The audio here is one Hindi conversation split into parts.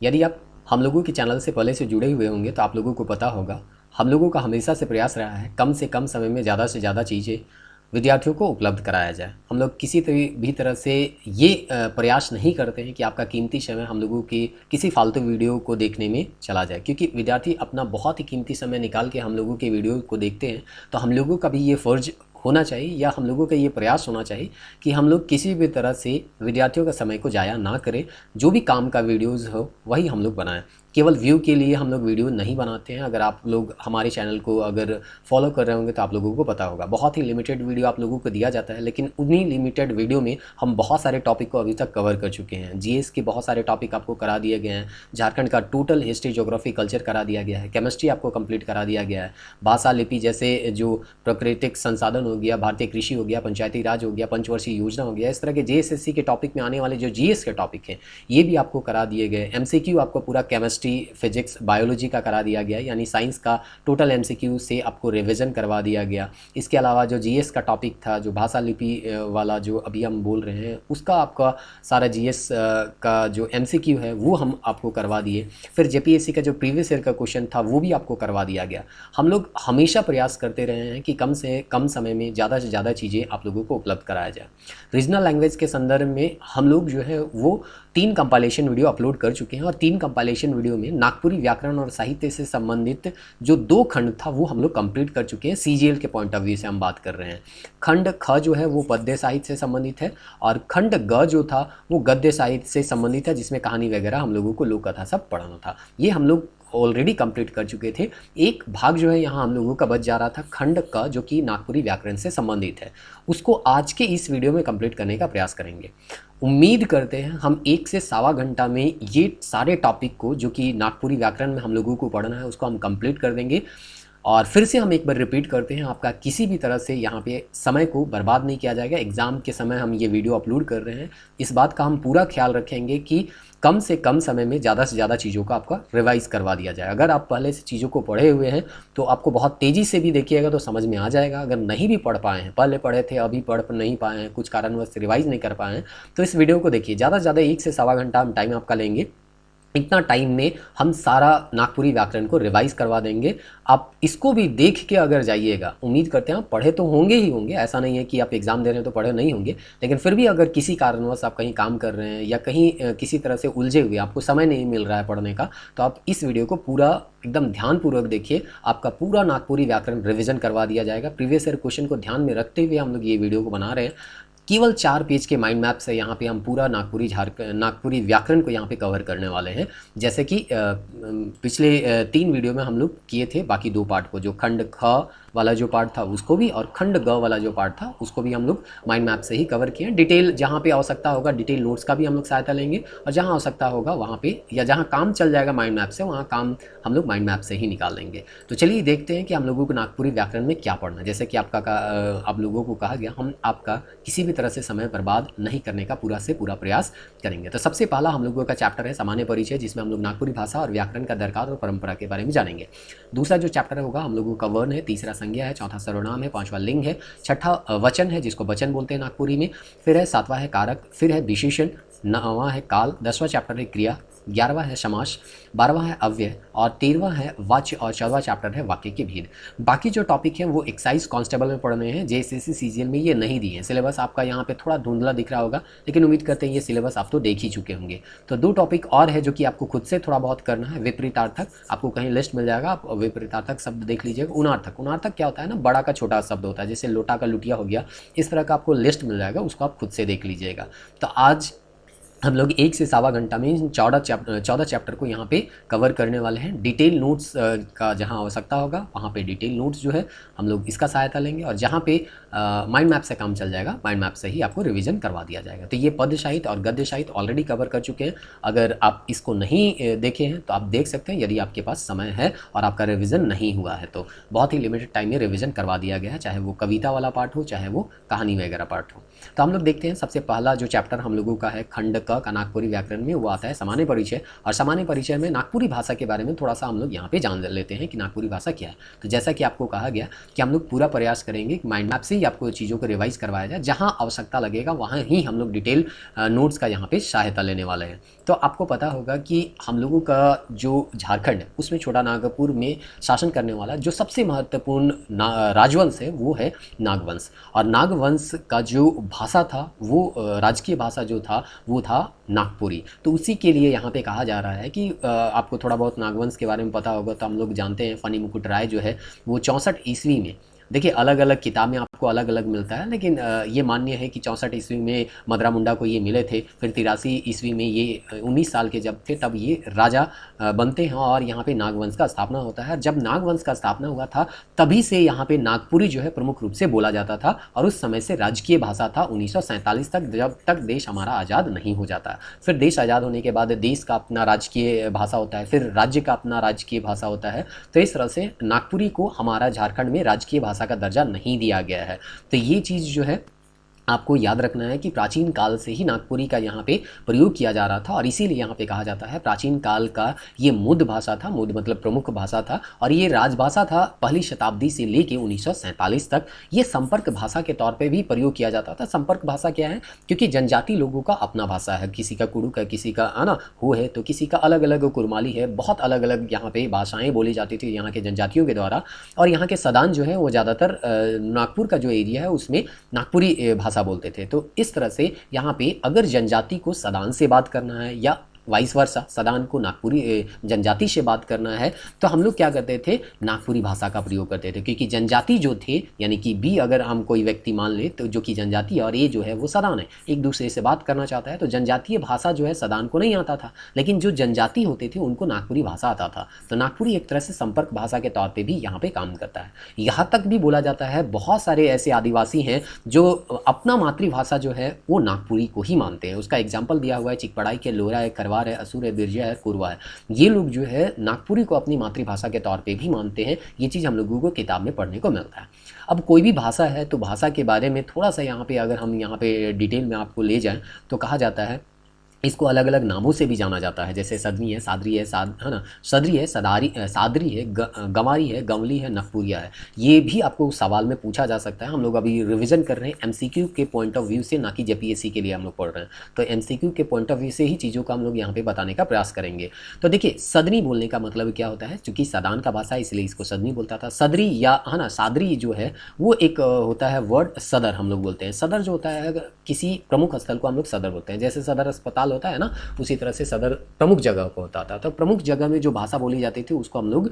यदि आप हम लोगों के चैनल से पहले से जुड़े हुए होंगे तो आप लोगों को पता होगा, हम लोगों का हमेशा से प्रयास रहा है कम से कम समय में ज़्यादा से ज़्यादा चीज़ें विद्यार्थियों को उपलब्ध कराया जाए। हम लोग किसी भी तरह से ये प्रयास नहीं करते हैं कि आपका कीमती समय हम लोगों की किसी फालतू वीडियो को देखने में चला जाए, क्योंकि विद्यार्थी अपना बहुत ही कीमती समय निकाल के हम लोगों के वीडियो को देखते हैं। तो हम लोगों का भी ये फ़र्ज़ होना चाहिए या हम लोगों का ये प्रयास होना चाहिए कि हम लोग किसी भी तरह से विद्यार्थियों का समय को ज़ाया ना करें। जो भी काम का वीडियोज़ हो वही हम लोग बनाएं। केवल व्यू के लिए हम लोग वीडियो नहीं बनाते हैं। अगर आप लोग हमारे चैनल को अगर फॉलो कर रहे होंगे तो आप लोगों को पता होगा, बहुत ही लिमिटेड वीडियो आप लोगों को दिया जाता है, लेकिन उन्हीं लिमिटेड वीडियो में हम बहुत सारे टॉपिक को अभी तक कवर कर चुके हैं। जीएस के बहुत सारे टॉपिक आपको करा दिए गए हैं, झारखंड का टोटल हिस्ट्री, ज्योग्राफी, कल्चर करा दिया गया है, केमिस्ट्री आपको कंप्लीट करा दिया गया है, भाषा लिपि जैसे जो प्राकृतिक संसाधन हो गया, भारतीय कृषि हो गया, पंचायती राज हो गया, पंचवर्षीय योजना हो गया, इस तरह के जेएसएससी के टॉपिक में आने वाले जो जीएस के टॉपिक हैं ये भी आपको करा दिए गए। एमसीक्यू आपको पूरा केमिस्ट्री, फिजिक्स, बायोलॉजी का करा दिया गया, यानी साइंस का टोटल एमसीक्यू से आपको रिवीजन करवा दिया गया। इसके अलावा जो जीएस का टॉपिक था, जो भाषा लिपि वाला जो अभी हम बोल रहे हैं, उसका आपका सारा जीएस का जो एमसीक्यू है वो हम आपको करवा दिए। फिर जेपीएससी का जो प्रीवियस ईयर का क्वेश्चन था वो भी आपको करवा दिया गया। हम लोग हमेशा प्रयास करते रहे हैं कि कम से कम समय में ज़्यादा से ज़्यादा चीज़ें आप लोगों को उपलब्ध कराया जाए। रीजनल लैंग्वेज के संदर्भ में हम लोग जो है वो 3 कंपाइलेशन वीडियो अपलोड कर चुके हैं, और 3 कंपाइलेशन वीडियो में नागपुरी व्याकरण और साहित्य से संबंधित जो 2 खंड था वो हम लोग कंप्लीट कर चुके हैं। सीजीएल के पॉइंट ऑफ व्यू से हम बात कर रहे हैं। खंड ख जो है वो पद्य साहित्य से संबंधित है, और खंड ग जो था वो गद्य साहित्य से संबंधित है, जिसमें कहानी वगैरह हम लोगों को लोक कथा सब पढ़ाना था। ये हम लोग ऑलरेडी कंप्लीट कर चुके थे। एक भाग जो है यहाँ हम लोगों का बच जा रहा था खंड का, जो कि नागपुरी व्याकरण से संबंधित है, उसको आज के इस वीडियो में कंप्लीट करने का प्रयास करेंगे। उम्मीद करते हैं हम 1 से सवा घंटा में ये सारे टॉपिक को, जो कि नागपुरी व्याकरण में हम लोगों को पढ़ना है, उसको हम कंप्लीट कर देंगे। और फिर से हम एक बार रिपीट करते हैं, आपका किसी भी तरह से यहाँ पे समय को बर्बाद नहीं किया जाएगा। एग्ज़ाम के समय हम ये वीडियो अपलोड कर रहे हैं, इस बात का हम पूरा ख्याल रखेंगे कि कम से कम समय में ज़्यादा से ज़्यादा चीज़ों का आपका रिवाइज़ करवा दिया जाए। अगर आप पहले से चीज़ों को पढ़े हुए हैं तो आपको बहुत तेज़ी से भी देखिएगा तो समझ में आ जाएगा। अगर नहीं भी पढ़ पाए हैं, पहले पढ़े थे अभी पढ़ नहीं पाए हैं, कुछ कारणवश रिवाइज़ नहीं कर पाए हैं, तो इस वीडियो को देखिए। ज़्यादा से ज़्यादा 1 से सवा घंटा हम टाइम आपका लेंगे। इतना टाइम में हम सारा नागपुरी व्याकरण को रिवाइज़ करवा देंगे। आप इसको भी देख के अगर जाइएगा, उम्मीद करते हैं आप पढ़े तो होंगे ही होंगे, ऐसा नहीं है कि आप एग्ज़ाम दे रहे हैं तो पढ़े नहीं होंगे, लेकिन फिर भी अगर किसी कारणवश आप कहीं काम कर रहे हैं या कहीं किसी तरह से उलझे हुए, आपको समय नहीं मिल रहा है पढ़ने का, तो आप इस वीडियो को पूरा एकदम ध्यानपूर्वक देखिए। आपका पूरा नागपुरी व्याकरण रिवीजन करवा दिया जाएगा। प्रीवियस ईयर क्वेश्चन को ध्यान में रखते हुए हम लोग ये वीडियो को बना रहे हैं। केवल 4 पेज के माइंड मैप से यहाँ पे हम पूरा नागपुरी व्याकरण को यहाँ पे कवर करने वाले हैं। जैसे कि पिछले 3 वीडियो में हम लोग किए थे, बाकी 2 पार्ट को, जो खंड ख वाला जो पार्ट था उसको भी, और खंड ग वाला जो पार्ट था उसको भी हम लोग माइंड मैप से ही कवर किए हैं। डिटेल जहाँ पे आवश्यकता होगा डिटेल नोट्स का भी हम लोग सहायता लेंगे, और जहाँ आवश्यकता होगा वहाँ पे, या जहाँ काम चल जाएगा माइंड मैप से, वहाँ काम हम लोग माइंड मैप से ही निकाल लेंगे। तो चलिए देखते हैं कि हम लोगों को नागपुरी व्याकरण में क्या पढ़ना है। जैसे कि आप लोगों को कहा गया, हम आपका किसी भी तरह से समय बर्बाद नहीं करने का पूरा से पूरा प्रयास करेंगे। तो सबसे पहला हम लोगों का चैप्टर है सामान्य परिचय, जिसमें हम लोग नागपुरी भाषा और व्याकरण का दरकार और परंपरा के बारे में जानेंगे। दूसरा जो चैप्टर होगा हम लोगों का वर्ण है, तीसरा संज्ञा है, चौथा सर्वनाम है, पांचवा लिंग है, छठा वचन है जिसको वचन बोलते हैं नागपुरी में, फिर है सातवां है कारक, फिर है विशेषण, नौवां है काल, 10वां चैप्टर है क्रिया, 11वां है समास, 12वां है अव्यय, और 13वां है वाच्य, और 14वां चैप्टर है वाक्य के भेद। बाकी जो टॉपिक हैं वो एक्साइज कांस्टेबल में पढ़ने हैं, जेएसएससी सीजीएल में ये नहीं दिए हैं। सिलेबस आपका यहाँ पे थोड़ा धुंधला दिख रहा होगा, लेकिन उम्मीद करते हैं ये सिलेबस आप तो देख ही चुके होंगे। तो 2 टॉपिक और है जो कि आपको खुद से थोड़ा बहुत करना है। विपरीतार्थक, आपको कहीं लिस्ट मिल जाएगा, आप विपरीतार्थक शब्द देख लीजिएगा। उनार्थक, उनार्थक क्या होता है ना, बड़ा का छोटा शब्द होता है, जैसे लोटा का लुटिया हो गया, इस तरह का आपको लिस्ट मिल जाएगा, उसको आप खुद से देख लीजिएगा। तो आज हम लोग 1 से सवा घंटा में 14 चैप्टर को यहाँ पे कवर करने वाले हैं। डिटेल नोट्स का जहाँ आवश्यकता होगा वहाँ पे डिटेल नोट्स जो है हम लोग इसका सहायता लेंगे, और जहाँ पे माइंड मैप से काम चल जाएगा, माइंड मैप से ही आपको रिवीजन करवा दिया जाएगा। तो ये पद्य साहित्य और गद्य साहित्य ऑलरेडी कवर कर चुके हैं। अगर आप इसको नहीं देखे हैं तो आप देख सकते हैं, यदि आपके पास समय है और आपका रिविज़न नहीं हुआ है तो बहुत ही लिमिटेड टाइम में रिविज़न करवा दिया गया है, चाहे वो कविता वाला पार्ट हो, चाहे वो कहानी वगैरह पार्ट हो। तो हम लोग देखते हैं, सबसे पहला जो चैप्टर हम लोगों का है खंड क का नागपुरी व्याकरण में वो आता है सामान्य परिचय, और सामान्य परिचय में नागपुरी भाषा के बारे में थोड़ा सा हम लोग यहाँ पे जान लेते हैं कि नागपुरी भाषा क्या है। तो जैसा कि आपको कहा गया कि हम लोग पूरा प्रयास करेंगे कि माइंड मैप से ही आपको चीज़ों को रिवाइज करवाया जाए, जहाँ आवश्यकता लगेगा वहाँ ही हम लोग डिटेल नोट्स का यहाँ पे सहायता लेने वाले हैं। तो आपको पता होगा कि हम लोगों का जो झारखंड है उसमें छोटा नागपुर में शासन करने वाला जो सबसे महत्वपूर्ण राजवंश है वो है नागवंश, और नागवंश का जो भाषा था वो राजकीय भाषा जो था वो था नागपुरी। तो उसी के लिए यहाँ पे कहा जा रहा है कि आपको थोड़ा बहुत नागवंश के बारे में पता होगा तो हम लोग जानते हैं फनी मुकुट राय जो है वो 64 ईस्वी में, देखिए अलग अलग किताब में आपको अलग अलग मिलता है, लेकिन ये मान्य है कि 64 ईस्वी में मदरा मुंडा को ये मिले थे, फिर 83 ईस्वी में ये 19 साल के जब थे तब ये राजा बनते हैं और यहाँ पे नागवंश का स्थापना होता है। जब नागवंश का स्थापना हुआ था तभी से यहाँ पे नागपुरी जो है प्रमुख रूप से बोला जाता था, और उस समय से राजकीय भाषा था 1947 तक, जब तक देश हमारा आज़ाद नहीं हो जाता। फिर देश आज़ाद होने के बाद देश का अपना राजकीय भाषा होता है, फिर राज्य का अपना राजकीय भाषा होता है। तो इस तरह से नागपुरी को हमारा झारखंड में राजकीय भाषा का दर्जा नहीं दिया गया है। तो ये चीज़ जो है आपको याद रखना है कि प्राचीन काल से ही नागपुरी का यहाँ पे प्रयोग किया जा रहा था, और इसीलिए यहाँ पे कहा जाता है प्राचीन काल का ये मुद्ध भाषा था। मुद्ध मतलब प्रमुख भाषा था, और ये राजभाषा था पहली शताब्दी से लेके 1947 तक। ये संपर्क भाषा के तौर पे भी प्रयोग किया जाता था। संपर्क भाषा क्या है, क्योंकि जनजाति लोगों का अपना भाषा है, किसी का कुड़ुक है, किसी का है ना हो है, तो किसी का अलग अलग कुरमाली है, बहुत अलग अलग यहाँ पे भाषाएँ बोली जाती थी यहाँ के जनजातियों के द्वारा। और यहाँ के सदान जो है वो ज़्यादातर नागपुर का जो एरिया है उसमें नागपुरी भाषा बोलते थे। तो इस तरह से यहाँ पे अगर जनजाति को सदान से बात करना है या वाइस वर्सा सदान को नागपुरी जनजाति से बात करना है तो हम लोग क्या करते थे, नागपुरी भाषा का प्रयोग करते थे। क्योंकि जनजाति जो थे यानी कि बी अगर हम कोई व्यक्ति मान ले तो जो कि जनजाति और ए जो है वो सदान है, एक दूसरे से बात करना चाहता है, तो जनजातीय भाषा जो है सदान को नहीं आता था, लेकिन जो जनजाति होते थे उनको नागपुरी भाषा आता था। तो नागपुरी एक तरह से संपर्क भाषा के तौर पर भी यहाँ पर काम करता है। यहाँ तक भी बोला जाता है बहुत सारे ऐसे आदिवासी हैं जो अपना मातृभाषा जो है वो नागपुरी को ही मानते हैं। उसका एग्जाम्पल दिया हुआ है चिकपड़ाई के लोरा है, करवार है, असुर है, बिरजा है, कुरवा है। ये लोग जो है नागपुरी को अपनी मातृभाषा के तौर पे भी मानते हैं। ये चीज़ हम लोगों को किताब में पढ़ने को मिलता है। अब कोई भी भाषा है तो भाषा के बारे में थोड़ा सा यहाँ पे अगर हम यहाँ पे डिटेल में आपको ले जाएं तो कहा जाता है इसको अलग अलग नामों से भी जाना जाता है, जैसे सदनी है, सादरी है, है ना, सदरी है, सादरी है, गंवारी है, गंवली है, नगपुरिया है। ये भी आपको सवाल में पूछा जा सकता है। हम लोग अभी रिवीजन कर रहे हैं एमसीक्यू के पॉइंट ऑफ व्यू से, ना कि जेपीएससी के लिए हम लोग पढ़ रहे हैं। तो एमसीक्यू के पॉइंट ऑफ व्यू से ही चीज़ों का हम लोग यहाँ पे बताने का प्रयास करेंगे। तो देखिए सदनी बोलने का मतलब क्या होता है, चूँकि सदान का भाषा है इसलिए इसको सदनी बोलता था। सदरी या है ना सादरी जो है वो एक होता है वर्ड सदर हम लोग बोलते हैं। सदर जो होता है किसी प्रमुख स्थल को हम लोग सदर बोलते हैं, जैसे सदर अस्पताल होता है ना, उसी तरह से सदर प्रमुख जगह को होता था। तो प्रमुख जगह में जो भाषा बोली जाती थी उसको हम लोग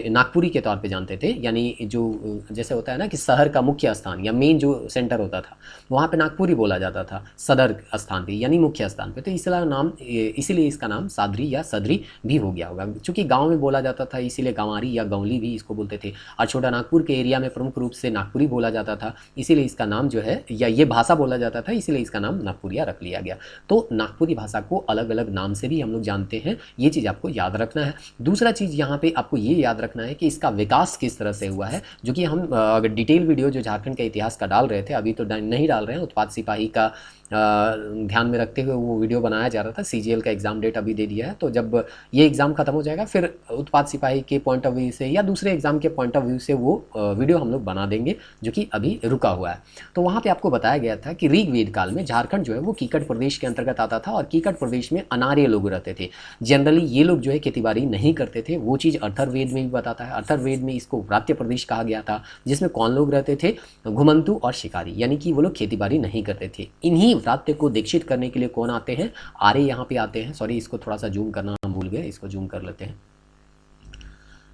नागपुरी के तौर पे जानते थे। यानी जो जैसे होता है ना कि शहर का मुख्य स्थान या मेन जो सेंटर होता था वहाँ पे नागपुरी बोला जाता था, सदर स्थान पे यानी मुख्य स्थान पे। तो इसीलिए इसका नाम सादरी या सदरी भी हो गया होगा। चूँकि गाँव में बोला जाता था इसीलिए गंवारी या गंवली भी इसको बोलते थे, और छोटा नागपुर के एरिया में प्रमुख रूप से नागपुरी बोला जाता था, इसीलिए इसका नाम जो है या ये भाषा बोला जाता था, इसीलिए इसका नाम नागपुरिया रख लिया गया। तो नागपुरी भाषा को अलग अलग नाम से भी हम लोग जानते हैं, ये चीज़ आपको याद रखना है। दूसरा चीज़ यहाँ पे आपको ये याद रखना है कि इसका विकास किस तरह से हुआ है, जो कि हम अगर डिटेल वीडियो जो झारखंड के इतिहास का डाल रहे थे, अभी तो नहीं डाल रहे हैं, उत्पाद सिपाही का ध्यान में रखते हुए वो वीडियो बनाया जा रहा था। सीजीएल का एग्ज़ाम डेट अभी दे दिया है, तो जब ये एग्ज़ाम खत्म हो जाएगा फिर उत्पाद सिपाही के पॉइंट ऑफ व्यू से या दूसरे एग्ज़ाम के पॉइंट ऑफ व्यू से वो वीडियो हम लोग बना देंगे, जो कि अभी रुका हुआ है। तो वहाँ पे आपको बताया गया था कि ऋग्वेद काल में झारखंड जो है वो कीकट प्रदेश के अंतर्गत आता था, और कीकट प्रदेश में अनार्य लोग रहते थे। जनरली ये लोग जो है खेतीबाड़ी नहीं करते थे, वो चीज़ अथर्ववेद में भी बताता है। अथर्ववेद में इसको व्रात्य प्रदेश कहा गया था, जिसमें कौन लोग रहते थे, घुमंतु और शिकारी, यानी कि वो लोग खेतीबाड़ी नहीं करते थे। इन्हीं व्रात्य को दीक्षित करने के लिए कौन आते हैं, आर्य यहाँ पे आते हैं। सॉरी, इसको थोड़ा सा जूम करना हम भूल गए, इसको जूम कर लेते हैं।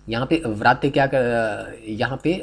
यहाँ पे व्रात्य क्या कर, यहाँ पे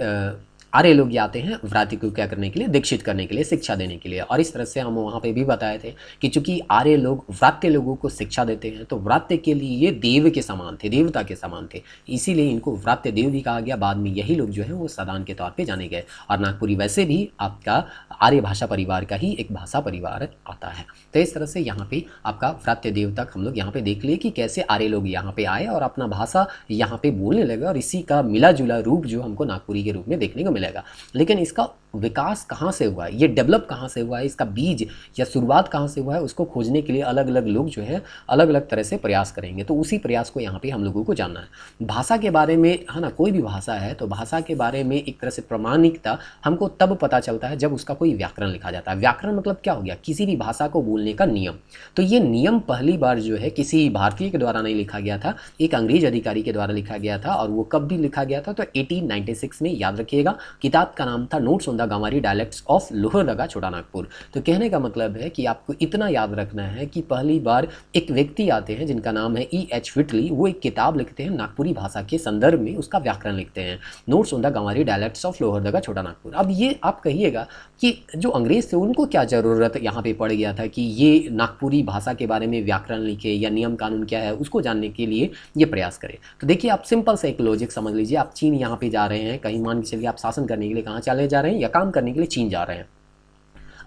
आर्य लोग आते हैं व्रात्य को क्या करने के लिए, दीक्षित करने के लिए, शिक्षा देने के लिए। और इस तरह से हम वहाँ पे भी बताए थे कि चूंकि आर्य लोग व्रात्य लोगों को शिक्षा देते हैं तो व्रात्य के लिए ये देव के समान थे, देवता के समान थे, इसीलिए इनको व्रात्य देव भी कहा गया। बाद में यही लोग जो है वो सदान के तौर पे जाने गए। और नागपुरी वैसे भी आपका आर्य भाषा परिवार का ही एक भाषा परिवार आता है। तो इस तरह से यहाँ पे आपका व्रात्य देव तक हम लोग यहाँ पे देख लिए कि कैसे आर्य लोग यहाँ पे आए और अपना भाषा यहाँ पे बोलने लगे, और इसी का मिला जुला रूप जो हमको नागपुरी के रूप में देखने को मिलेगा। मिलेगा। लेकिन इसका विकास कहाँ से हुआ है, ये डेवलप कहाँ से हुआ है, इसका बीज या शुरुआत कहाँ से हुआ है, उसको खोजने के लिए अलग अलग लोग जो है अलग अलग तरह से प्रयास करेंगे। तो उसी प्रयास को यहाँ पे हम लोगों को जानना है। भाषा के बारे में, है ना, कोई भी भाषा है तो भाषा के बारे में एक तरह से प्रामाणिकता हमको तब पता चलता है जब उसका कोई व्याकरण लिखा जाता है। व्याकरण मतलब क्या हो गया, किसी भी भाषा को बोलने का नियम। तो ये नियम पहली बार जो है किसी भारतीय के द्वारा नहीं लिखा गया था, एक अंग्रेज अधिकारी के द्वारा लिखा गया था। और वो कब भी लिखा गया था, तो 1896 में, याद रखिएगा। किताब का नाम था notes on the Ganwari dialects of Lohardaga Chota Nagpur. तो कहने का मतलब है कि आपको इतना याद रखना है कि पहली बार एक व्यक्ति आते हैं जिनका नाम है E.H. व्हिटली, वो एक किताब लिखते हैं नागपुरी भाषा के संदर्भ में, उसका व्याकरण लिखते हैं, notes on the Ganwari dialects of Lohardaga Chota Nagpur. अब ये आप कहिएगा कि जो अंग्रेज थे उनको क्या ज़रूरत यहाँ पे पड़ गया था कि ये नागपुरी भाषा के बारे में व्याकरण लिखे या नियम कानून क्या है उसको जानने के लिए ये प्रयास करें। तो देखिए, आप सिंपल से एक लॉजिक समझ लीजिए। आप चीन यहाँ पे जा रहे हैं, कहीं मान के चलिए आप शासन करने के लिए कहाँ चले जा रहे हैं, या काम करने के लिए चीन जा रहे हैं।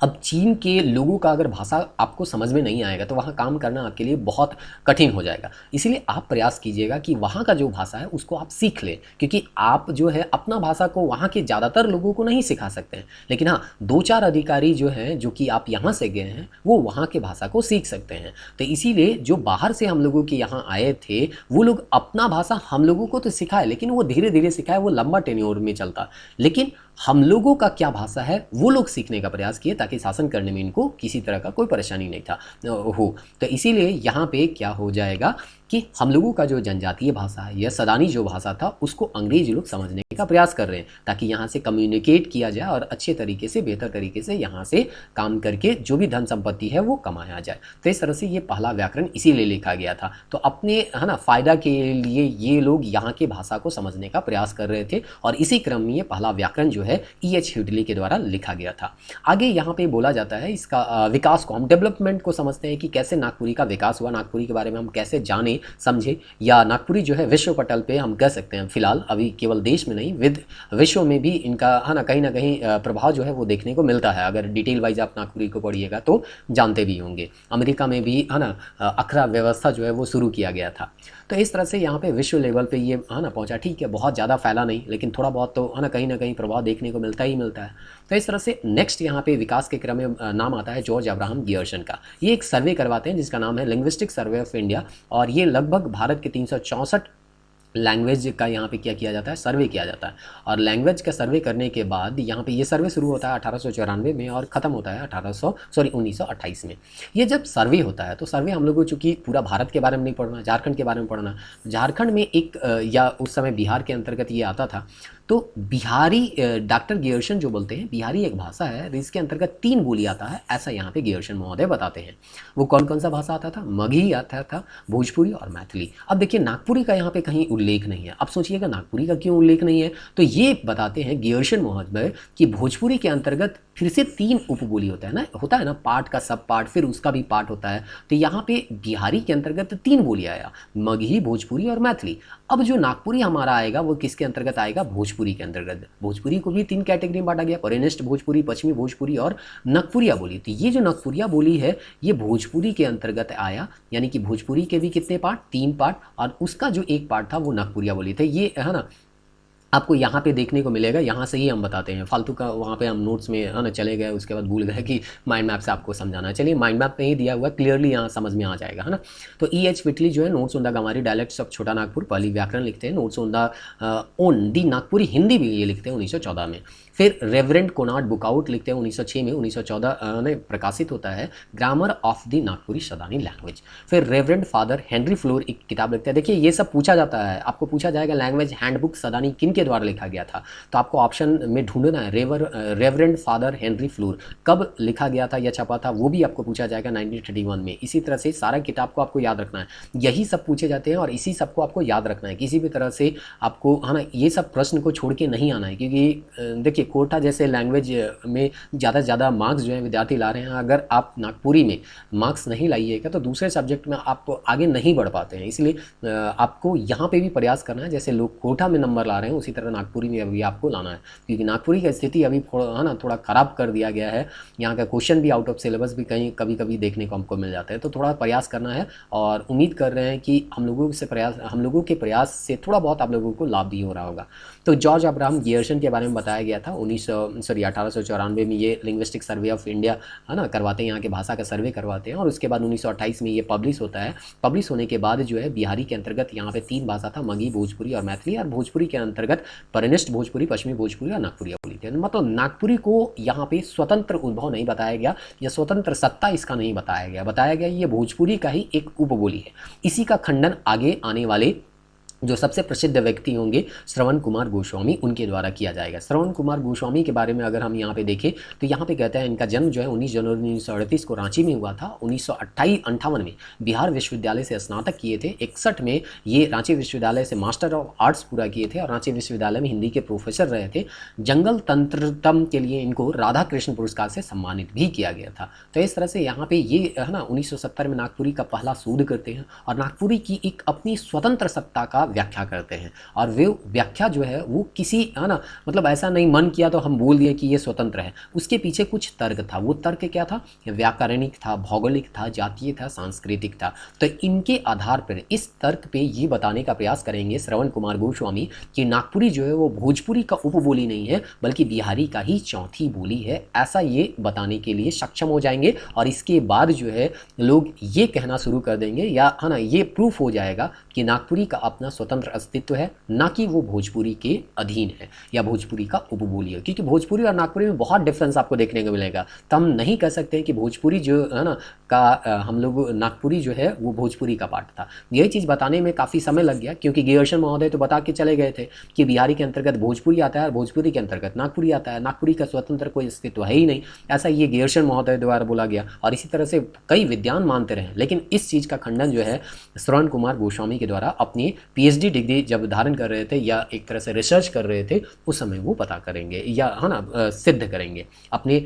अब चीन के लोगों का अगर भाषा आपको समझ में नहीं आएगा तो वहाँ काम करना आपके लिए बहुत कठिन हो जाएगा। इसीलिए आप प्रयास कीजिएगा कि वहाँ का जो भाषा है उसको आप सीख लें, क्योंकि आप जो है अपना भाषा को वहाँ के ज़्यादातर लोगों को नहीं सिखा सकते हैं, लेकिन हाँ, 2-4 अधिकारी जो हैं, जो कि आप यहाँ से गए हैं, वो वहाँ के भाषा को सीख सकते हैं। तो इसीलिए जो बाहर से हम लोगों के यहाँ आए थे वो लोग अपना भाषा हम लोगों को तो सिखाए, लेकिन वो धीरे धीरे सिखाए, वो लंबा टेन्योर में चलता। लेकिन हम लोगों का क्या भाषा है वो लोग सीखने का प्रयास किए, ताकि शासन करने में इनको किसी तरह का कोई परेशानी नहीं था हो। तो इसीलिए यहाँ पे क्या हो जाएगा कि हम लोगों का जो जनजातीय भाषा है या सदानी जो भाषा था उसको अंग्रेजी लोग समझने का प्रयास कर रहे हैं, ताकि यहाँ से कम्युनिकेट किया जाए और अच्छे तरीके से, बेहतर तरीके से यहाँ से काम करके जो भी धन संपत्ति है वो कमाया जाए। तो इस तरह से ये पहला व्याकरण इसीलिए लिखा गया था। तो अपने, है ना, फ़ायदा के लिए ये लोग यहाँ के भाषा को समझने का प्रयास कर रहे थे, और इसी क्रम में ये पहला व्याकरण जो है E.H. व्हिटली के द्वारा लिखा गया था। आगे यहाँ पे बोला जाता है इसका विकास को, हम डेवलपमेंट को समझते हैं कि कैसे नागपुरी का विकास हुआ, नागपुरी के बारे में हम कैसे जाने समझे, या नागपुरी जो है विश्व पटल पे हम कह सकते हैं फिलहाल अभी केवल देश में नहीं विश्व में भी इनका, है ना कहीं प्रभाव जो है वो देखने को मिलता है। अगर डिटेल वाइज आप नागपुरी को पढ़िएगा तो जानते भी होंगे। अमेरिका में भी, है ना, अखरा व्यवस्था जो है वो शुरू किया गया था। तो इस तरह से यहाँ पे विश्व लेवल पे ये, है ना, पहुँचा। ठीक है, बहुत ज़्यादा फैला नहीं, लेकिन थोड़ा बहुत तो, है ना कहीं प्रभाव देखने को मिलता ही मिलता है। तो इस तरह से नेक्स्ट यहाँ पे विकास के क्रम में नाम आता है जॉर्ज अब्राहम गियर्सन का। ये एक सर्वे करवाते हैं जिसका नाम है लिंग्विस्टिक सर्वे ऑफ इंडिया, और ये लगभग भारत के 364 लैंग्वेज का यहाँ पे क्या किया जाता है, सर्वे किया जाता है। और लैंग्वेज का सर्वे करने के बाद यहाँ पे ये सर्वे शुरू होता है 1894 में और ख़त्म होता है 1928 में। ये जब सर्वे होता है तो सर्वे हम लोगों को चूँकि पूरा भारत के बारे में नहीं पढ़ना, झारखंड के बारे में पढ़ना। झारखंड में एक या उस समय बिहार के अंतर्गत ये आता था। तो बिहारी, डॉक्टर गियर्सन जो बोलते हैं, बिहारी एक भाषा है इसके अंतर्गत 3 बोली आता है, ऐसा यहाँ पे गियर्सन महोदय बताते हैं। वो कौन कौन सा भाषा आता था, मगही आता था, भोजपुरी और मैथिली। अब देखिए नागपुरी का यहाँ पे कहीं उल्लेख नहीं है। अब सोचिएगा नागपुरी का क्यों उल्लेख नहीं है, तो ये बताते हैं गियर्सन महोदय कि भोजपुरी के अंतर्गत फिर से 3 उपबोली होता है ना, पार्ट का सब पार्ट, फिर उसका भी पार्ट होता है। तो यहाँ पे बिहारी के अंतर्गत 3 बोलियाँ आया, मगही, भोजपुरी और मैथिली। अब जो नागपुरी हमारा आएगा वो किसके अंतर्गत आएगा, भोजपुरी के अंतर्गत। भोजपुरी को भी 3 कैटेगरी में बांटा गया, परिनिष्ठ भोजपुरी, पश्चिमी भोजपुरी और नगपुरिया बोली। तो ये जो नगपुरिया बोली है ये भोजपुरी के अंतर्गत आया, यानी कि भोजपुरी के भी कितने पार्ट, 3 पार्ट, और उसका जो एक पार्ट था वो नगपुरिया बोली था। ये, है ना, आपको यहाँ पे देखने को मिलेगा। यहाँ से ही हम बताते हैं, फालतू का वहाँ पे हम नोट्स में, है ना, चले गए, उसके बाद भूल गए कि माइंड मैप से आपको समझाना है। चलिए, माइंड मैप में ही दिया हुआ क्लियरली यहाँ समझ में आ जाएगा, है ना। तो E.H. व्हिटली जो है notes on the Ganwari dialects of Chota Nagpur पहली व्याकरण लिखते हैं। Notes on the Nagpuri Hindi भी ये लिखते हैं 1914 में। फिर रेवरेंड कोनार्ड बुकआउट लिखते हैं 1906 में, 1914 में प्रकाशित होता है grammar of the Nagpuri Sadani language. फिर रेवरेंड फादर हेनरी फ्लोर एक किताब लिखते हैं। देखिए ये सब पूछा जाता है, आपको पूछा जाएगा लैंग्वेज हैंडबुक सदानी किन के द्वारा लिखा गया था, तो आपको ऑप्शन में ढूंढना है रेवरेंड फादर हेनरी फ्लोर कब लिखा गया था या छपा था, वो भी आपको पूछा जाएगा 1931 में। इसी तरह से सारा किताब को आपको याद रखना है, यही सब पूछे जाते हैं और इसी सब को आपको याद रखना है। किसी भी तरह से आपको, है ना, ये सब प्रश्न को छोड़ के नहीं आना है, क्योंकि देखिए कोटा जैसे लैंग्वेज में ज़्यादा से ज़्यादा मार्क्स जो है विद्यार्थी ला रहे हैं, अगर आप नागपुरी में मार्क्स नहीं लाइएगा तो दूसरे सब्जेक्ट में आप आगे नहीं बढ़ पाते हैं। इसलिए आपको यहाँ पे भी प्रयास करना है, जैसे लोग कोटा में नंबर ला रहे हैं उसी तरह नागपुरी में अभी आपको लाना है, क्योंकि नागपुरी की स्थिति अभी है ना थोड़ा ख़राब कर दिया गया है। यहाँ का क्वेश्चन भी आउट ऑफ सिलेबस भी कहीं कभी कभी देखने को हमको मिल जाता है, तो थोड़ा प्रयास करना है और उम्मीद कर रहे हैं कि हम लोगों के प्रयास से थोड़ा बहुत आप लोगों को लाभ भी हो रहा होगा। तो जॉर्ज अब्राहम गियर्सन के बारे में बताया गया था 1894 में ये लिंग्विस्टिक सर्वे ऑफ इंडिया है ना करवाते हैं, यहाँ के भाषा का सर्वे करवाते हैं और उसके बाद 1928 में ये पब्लिश होता है। पब्लिश होने के बाद जो है बिहारी के अंतर्गत यहाँ पे 3 भाषा था, मगही, भोजपुरी और मैथिली, और भोजपुरी के अंतर्गत परिनिष्ठ भोजपुरी, पश्चिमी भोजपुरी और नागपुरिया बोली थी। मतलब नागपुरी को यहाँ पे स्वतंत्र उद्भव नहीं बताया गया या स्वतंत्र सत्ता इसका नहीं बताया गया ये भोजपुरी का ही एक उपबोली है। इसी का खंडन आगे आने वाले जो सबसे प्रसिद्ध व्यक्ति होंगे श्रवण कुमार गोस्वामी, उनके द्वारा किया जाएगा। श्रवण कुमार गोस्वामी के बारे में अगर हम यहाँ पे देखें तो यहाँ पे कहते हैं इनका जन्म जो है 19 जनवरी 1938 को रांची में हुआ था। 1958 में बिहार विश्वविद्यालय से स्नातक किए थे। 61 में ये रांची विश्वविद्यालय से मास्टर ऑफ आर्ट्स पूरा किए थे और रांची विश्वविद्यालय में हिंदी के प्रोफेसर रहे थे। जंगल तंत्रतम के लिए इनको राधा कृष्ण पुरस्कार से सम्मानित भी किया गया था। तो इस तरह से यहाँ पे ये है ना 1970 में नागपुरी का पहला शोध करते हैं और नागपुरी की एक अपनी स्वतंत्र सत्ता का व्याख्या करते हैं। और वे व्याख्या जो है वो किसी है ना मतलब ऐसा नहीं मन किया तो हम बोल दिए कि ये स्वतंत्र है, उसके पीछे कुछ तर्क था। वो तर्क क्या था? व्याकरणिक था, भौगोलिक था, जातीय था, सांस्कृतिक था। तो इनके आधार पर इस तर्क पे ये बताने का प्रयास करेंगे श्रवण कुमार गोस्वामी कि नागपुरी जो है वो भोजपुरी का उपबोली नहीं है बल्कि बिहारी का ही चौथी बोली है, ऐसा ये बताने के लिए सक्षम हो जाएंगे। और इसके बाद जो है लोग ये कहना शुरू कर देंगे या है ना ये प्रूफ हो जाएगा कि नागपुरी का अपना स्वतंत्र अस्तित्व है, ना कि वो भोजपुरी के अधीन है या भोजपुरी का उपबोली है। क्योंकि भोजपुरी और नागपुरी में बहुत डिफरेंस आपको देखने को मिलेगा। तो हम नहीं कह सकते कि भोजपुरी जो है ना का हम लोग नागपुरी जो है वो भोजपुरी का पार्ट था। यही चीज़ बताने में काफ़ी समय लग गया क्योंकि गियर्सन महोदय तो बता के चले गए थे कि बिहारी के अंतर्गत भोजपुरी आता है और भोजपुरी के अंतर्गत नागपुरी आता है, नागपुरी का स्वतंत्र कोई अस्तित्व है ही नहीं, ऐसा ये गियर्सन महोदय द्वारा बोला गया। और इसी तरह से कई विद्वान मानते रहे, लेकिन इस चीज़ का खंडन जो है श्रवण कुमार गोस्वामी के द्वारा अपनी PhD डिग्री जब धारण कर रहे थे या एक तरह से रिसर्च कर रहे थे उस समय वो पता करेंगे या है ना सिद्ध करेंगे अपने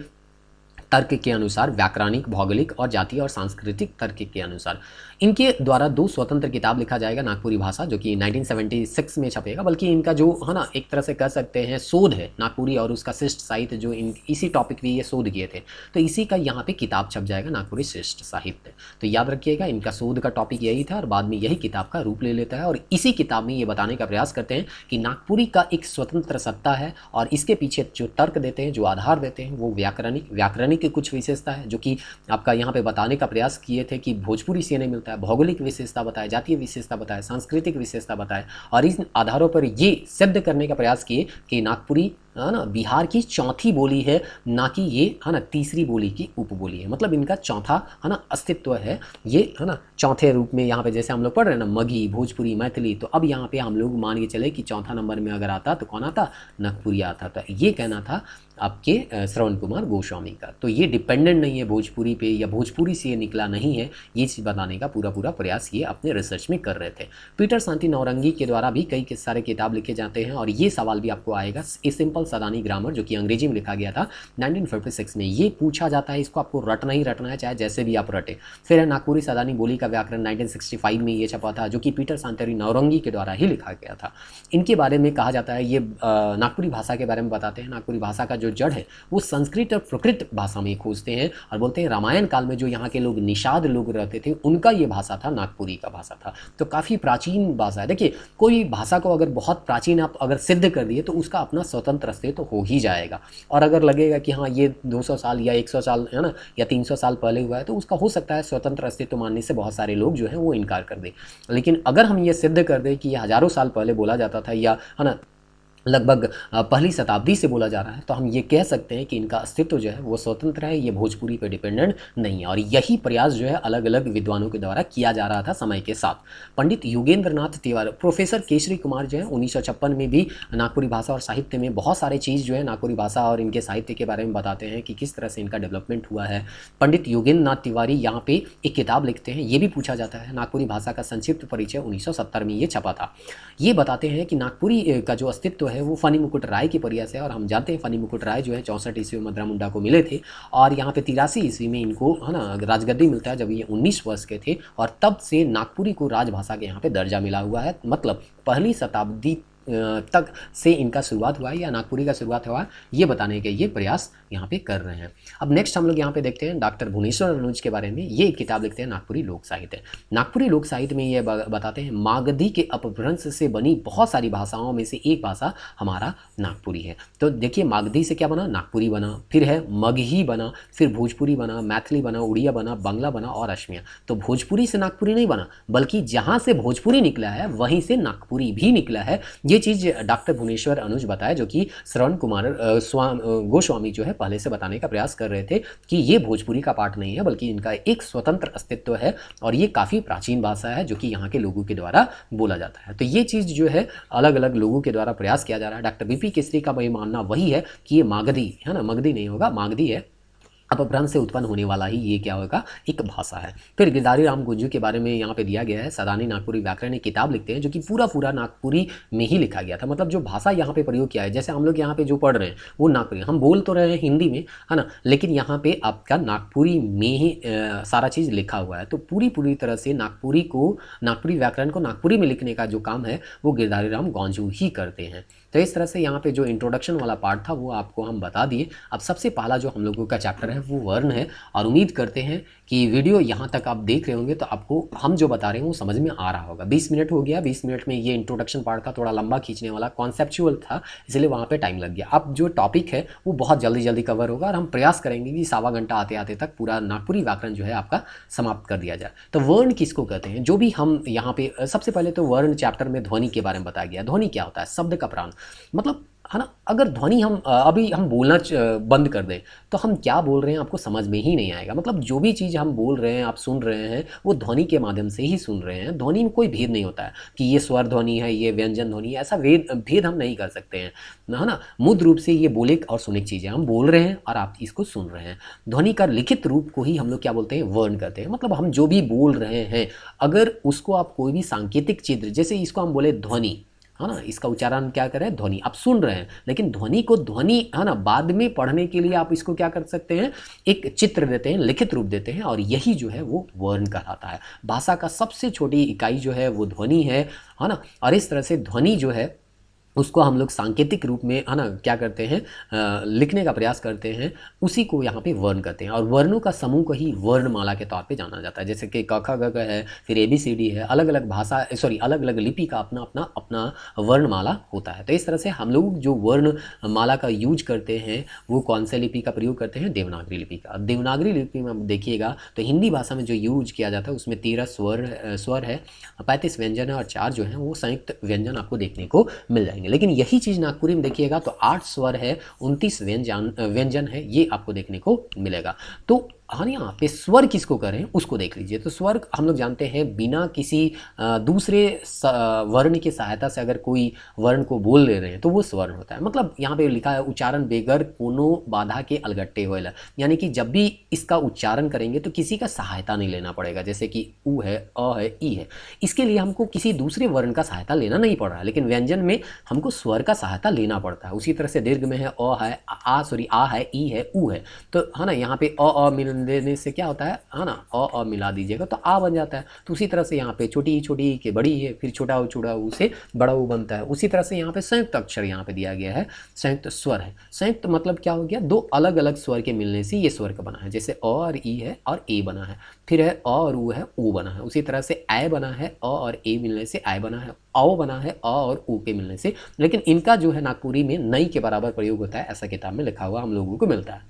तर्क के अनुसार, व्याकरणिक, भौगोलिक और जातीय और सांस्कृतिक तर्क के अनुसार। इनके द्वारा 2 स्वतंत्र किताब लिखा जाएगा नागपुरी भाषा, जो कि 1976 में छपेगा। बल्कि इनका जो है ना एक तरह से कह सकते हैं शोध है नागपुरी और उसका शिष्ट साहित्य, जो इसी टॉपिक पे ये शोध किए थे, तो इसी का यहाँ पे किताब छप जाएगा नागपुरी शिष्ट साहित्य। तो याद रखिएगा इनका शोध का टॉपिक यही था और बाद में यही किताब का रूप ले लेता है। और इसी किताब में ये बताने का प्रयास करते हैं कि नागपुरी का एक स्वतंत्र सत्ता है और इसके पीछे जो तर्क देते हैं, जो आधार देते हैं, वो व्याकरणिक की कुछ विशेषता है जो कि आपका यहाँ पे बताने का प्रयास किए थे कि भोजपुरी से नहीं मिलता है। भौगोलिक विशेषता बताए, जातीय विशेषता बताए, सांस्कृतिक विशेषता बताए और इन आधारों पर ये सिद्ध करने का प्रयास किए कि नागपुरी है ना बिहार की चौथी बोली है, ना कि ये है ना तीसरी बोली की उपबोली है। मतलब इनका चौथा है ना अस्तित्व है, ये है ना चौथे रूप में। यहाँ पे जैसे हम लोग पढ़ रहे हैं ना मगही, भोजपुरी, मैथिली, तो अब यहाँ पे हम लोग मान के चले कि चौथा नंबर में अगर आता तो कौन आता? नागपुरी आता। तो ये कहना था आपके श्रवण कुमार गोस्वामी का। तो ये डिपेंडेंट नहीं है भोजपुरी पे या भोजपुरी से ये निकला नहीं है, ये चीज़ बताने का पूरा प्रयास ये अपने रिसर्च में कर रहे थे। पीटर शांति नौरंगी के द्वारा भी कई सारे किताब लिखे जाते हैं और ये सवाल भी आपको आएगा। ए सिंपल सदानी ग्रामर, जो कि अंग्रेजी में लिखा गया था 1956 में, ये पूछा जाता है, इसको आपको रटना ही रटना है, चाहे जैसे भी आप रटे। फिर है नागपुरी सदानी बोली का व्याकरण 1965 में ये छपा था, जो कि पीटर शांति नौरंगी के द्वारा ही लिखा गया था। इनके बारे में कहा जाता है, ये नागपुरी भाषा के बारे में बताते हैं। नागपुरी भाषा का जो जड़ है वो संस्कृत और प्रकृत भाषा में खोजते हैं और बोलते हैं रामायण काल में जो यहाँ के लोग निषाद लोग रहते थे उनका ये भाषा था, नागपुरी का भाषा था। तो काफ़ी प्राचीन भाषा है। देखिए कोई भाषा को अगर बहुत प्राचीन आप अगर सिद्ध कर दिए तो उसका अपना स्वतंत्र अस्तित्व तो हो ही जाएगा। और अगर लगेगा कि हाँ ये 200 साल या 100 साल है ना या 300 साल पहले हुआ है तो उसका हो सकता है स्वतंत्र अस्तित्व मानने से बहुत सारे लोग जो हैं वो इनकार कर दें। लेकिन अगर हम ये सिद्ध कर दें कि ये हज़ारों साल पहले बोला जाता था या है ना लगभग पहली शताब्दी से बोला जा रहा है, तो हम ये कह सकते हैं कि इनका अस्तित्व जो है वो स्वतंत्र है, ये भोजपुरी पर डिपेंडेंट नहीं है। और यही प्रयास जो है अलग अलग विद्वानों के द्वारा किया जा रहा था समय के साथ। पंडित योगेंद्र नाथ तिवारी, प्रोफेसर केसरी कुमार जो है 1956 में भी नागपुरी भाषा और साहित्य में बहुत सारे चीज़ जो है नागपुरी भाषा और इनके साहित्य के बारे में बताते हैं कि किस तरह से इनका डेवलपमेंट हुआ है। पंडित योगेंद्र नाथ तिवारी यहाँ पे एक किताब लिखते हैं, ये भी पूछा जाता है, नागपुरी भाषा का संक्षिप्त परिचय 1970 में ये छपा था। ये बताते हैं कि नागपुरी का जो अस्तित्व है वो फनी मुकुट राय के प्रयास है। और हम जानते हैं फनी मुकुट राय जो है 64 ईस्वी में मदरा मुंडा को मिले थे और यहाँ पे 83 ईस्वी में इनको है ना राजगद्दी मिलता है जब ये 19 वर्ष के थे। और तब से नागपुरी को राजभाषा के यहाँ पे दर्जा मिला हुआ है। मतलब पहली शताब्दी तक से इनका शुरुआत हुआ है या नागपुरी का शुरुआत हुआ है, ये बताने के ये प्रयास यहाँ पे कर रहे हैं। अब नेक्स्ट हम लोग यहाँ पे देखते हैं डॉक्टर भुवनेश्वर अनुज के बारे में। ये एक किताब लिखते हैं नागपुरी लोक साहित्य। नागपुरी लोक साहित्य में ये बताते हैं मागधी के अपभ्रंश से बनी बहुत सारी भाषाओं में से एक भाषा हमारा नागपुरी है। तो देखिए मागधी से क्या बना, नागपुरी बना, फिर है मगही बना, फिर भोजपुरी बना, मैथिली बना, उड़िया बना, बांग्ला बना और असमिया। तो भोजपुरी से नागपुरी नहीं बना, बल्कि जहाँ से भोजपुरी निकला है वहीं से नागपुरी भी निकला है। ये चीज़ डॉक्टर भुवनेश्वर अनुज बताया, जो कि श्रवण कुमार गोस्वामी जो है पहले से बताने का प्रयास कर रहे थे कि ये भोजपुरी का पार्ट नहीं है बल्कि इनका एक स्वतंत्र अस्तित्व है और ये काफ़ी प्राचीन भाषा है जो कि यहाँ के लोगों के द्वारा बोला जाता है। तो ये चीज़ जो है अलग अलग लोगों के द्वारा प्रयास किया जा रहा है। डॉक्टर बीपी केसरी का वही मानना वही है कि ये मागधी है ना, मगधी नहीं होगा, मागधी है, अपभ्रंश से उत्पन्न होने वाला ही ये क्या होगा, एक भाषा है। फिर गिरधारी राम गुंजू के बारे में यहाँ पे दिया गया है। सदानी नागपुरी व्याकरण एक किताब लिखते हैं जो कि पूरा नागपुरी में ही लिखा गया था। मतलब जो भाषा यहाँ पे प्रयोग किया है, जैसे हम लोग यहाँ पे जो पढ़ रहे हैं वो नागपुरी, हम बोल तो रहे हैं हिंदी में है ना, लेकिन यहाँ पे आपका नागपुरी में ही सारा चीज़ लिखा हुआ है। तो पूरी तरह से नागपुरी व्याकरण को नागपुरी में लिखने का जो काम है वो गिरधारी राम गौंजू ही करते हैं। तो इस तरह से यहाँ पे जो इंट्रोडक्शन वाला पार्ट था वो आपको हम बता दिए। अब सबसे पहला जो हम लोगों का चैप्टर है वो वर्ण है और उम्मीद करते हैं कि वीडियो यहाँ तक आप देख रहे होंगे तो आपको हम जो बता रहे हैं वो समझ में आ रहा होगा। 20 मिनट हो गया, 20 मिनट में ये इंट्रोडक्शन पार्ट था, थोड़ा लंबा खींचने वाला, कॉन्सेप्चुअल था, इसलिए वहाँ पे टाइम लग गया। अब जो टॉपिक है वो बहुत जल्दी कवर होगा और हम प्रयास करेंगे कि सवा घंटा आते आते तक पूरा नागपुरी व्याकरण जो है आपका समाप्त कर दिया जाए। तो वर्ण किसको कहते हैं, जो भी हम यहाँ पे सबसे पहले तो वर्ण चैप्टर में ध्वनि के बारे में बताया गया। ध्वनि क्या होता है, शब्द का प्राण, मतलब है ना, अगर ध्वनि हम अभी हम बोलना बंद कर दें तो हम क्या बोल रहे हैं आपको समझ में ही नहीं आएगा। मतलब जो भी चीज़ हम बोल रहे हैं, आप सुन रहे हैं, वो ध्वनि के माध्यम से ही सुन रहे हैं। ध्वनि में कोई भेद नहीं होता है कि ये स्वर ध्वनि है, ये व्यंजन ध्वनि है, ऐसा भेद हम नहीं कर सकते हैं, है ना। मूल रूप से ये बोलिक और सुनिक चीज़ें, हम बोल रहे हैं और आप इसको सुन रहे हैं। ध्वनि का लिखित रूप को ही हम लोग क्या बोलते हैं, वर्ण कहते हैं। मतलब हम जो भी बोल रहे हैं अगर उसको आप कोई भी सांकेतिक चित्र, जैसे इसको हम बोले ध्वनि, है ना, इसका उच्चारण क्या करें, ध्वनि, आप सुन रहे हैं, लेकिन ध्वनि को ध्वनि है ना बाद में पढ़ने के लिए आप इसको क्या कर सकते हैं, एक चित्र देते हैं, लिखित रूप देते हैं और यही जो है वो वर्ण कहलाता है। भाषा का सबसे छोटी इकाई जो है वो ध्वनि है ना। और इस तरह से ध्वनि जो है उसको हम लोग सांकेतिक रूप में है ना क्या करते हैं, लिखने का प्रयास करते हैं, उसी को यहाँ पे वर्ण कहते हैं। और वर्णों का समूह को ही वर्णमाला के तौर पे जाना जाता है। जैसे कि क ख ग घ है, फिर ABCD है, अलग अलग भाषा अलग अलग लिपि का अपना वर्णमाला होता है। तो इस तरह से हम लोग जो वर्णमाला का यूज करते हैं वो कौन से लिपि का प्रयोग करते हैं, देवनागरी लिपि का। देवनागरी लिपि में देखिएगा तो हिंदी भाषा में जो यूज किया जाता है उसमें 13 स्वर है, 35 व्यंजन है और 4 जो है वो संयुक्त व्यंजन आपको देखने को मिल जाएंगे। लेकिन यही चीज़ नागपुरी में देखिएगा तो 8 स्वर है, 29 व्यंजन है, ये आपको देखने को मिलेगा। तो हाँ, यहाँ पे स्वर किसको करें उसको देख लीजिए। तो स्वर हम लोग जानते हैं बिना किसी दूसरे वर्ण की सहायता से अगर कोई वर्ण को बोल ले रहे हैं तो वो स्वर्ण होता है। मतलब यहाँ पे लिखा है उच्चारण बेगर कोनो बाधा के अलगट्टे होएला, यानी कि जब भी इसका उच्चारण करेंगे तो किसी का सहायता नहीं लेना पड़ेगा। जैसे कि उ है, अ है, ई है, इसके लिए हमको किसी दूसरे वर्ण का सहायता लेना नहीं पड़ रहा है, लेकिन व्यंजन में हमको स्वर का सहायता लेना पड़ता है। उसी तरह से दीर्घ में है अ है, आ है, ई है, उ है, तो है ना यहाँ पे अ मिल देने से क्या होता है ना, अ मिला दीजिएगा तो आ बन जाता है। तो उसी तरह से यहाँ पे छोटी ई के बड़ी है, फिर छोटा ऊ से बड़ा ऊ बनता है। उसी तरह से यहाँ पे संयुक्त अक्षर यहाँ पे दिया गया है, संयुक्त स्वर है। संयुक्त मतलब क्या हो गया, दो अलग अलग स्वर के मिलने से ये स्वर का बना है। जैसे अ और ई है और ए बना है, फिर है अ और ऊ है, ओ बना है। उसी तरह से ऐ बना है, अ और ए मिलने से ऐ बना है, औ बना है, अ और ऊ के मिलने से। लेकिन इनका जो है नागपुरी में नई के बराबर प्रयोग होता है, ऐसा किताब में लिखा हुआ हम लोगों को मिलता है।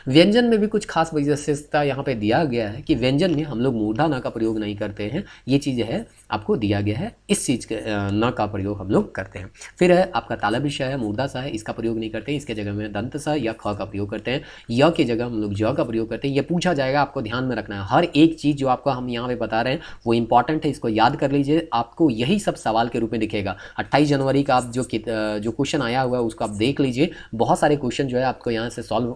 व्यंजन में भी कुछ खास विशेषता यहाँ पे दिया गया है कि व्यंजन में हम लोग मूर्धा न का प्रयोग नहीं करते हैं। ये चीज़ है आपको दिया गया है, इस चीज़ के न का प्रयोग हम लोग करते हैं। फिर है आपका तालव्य श है, मूर्धा सा है, इसका प्रयोग नहीं करते हैं। इसके जगह में दंत सा या ख का प्रयोग करते हैं। य की जगह हम लोग ज का प्रयोग करते हैं। ये पूछा जाएगा, आपको ध्यान में रखना है। हर एक चीज़ जो आपको हम यहाँ पे बता रहे हैं वो इंपॉर्टेंट है, इसको याद कर लीजिए। आपको यही सब सवाल के रूप में दिखेगा। 28 जनवरी का आप जो क्वेश्चन आया हुआ है उसको आप देख लीजिए। बहुत सारे क्वेश्चन जो है आपको यहाँ से सॉल्व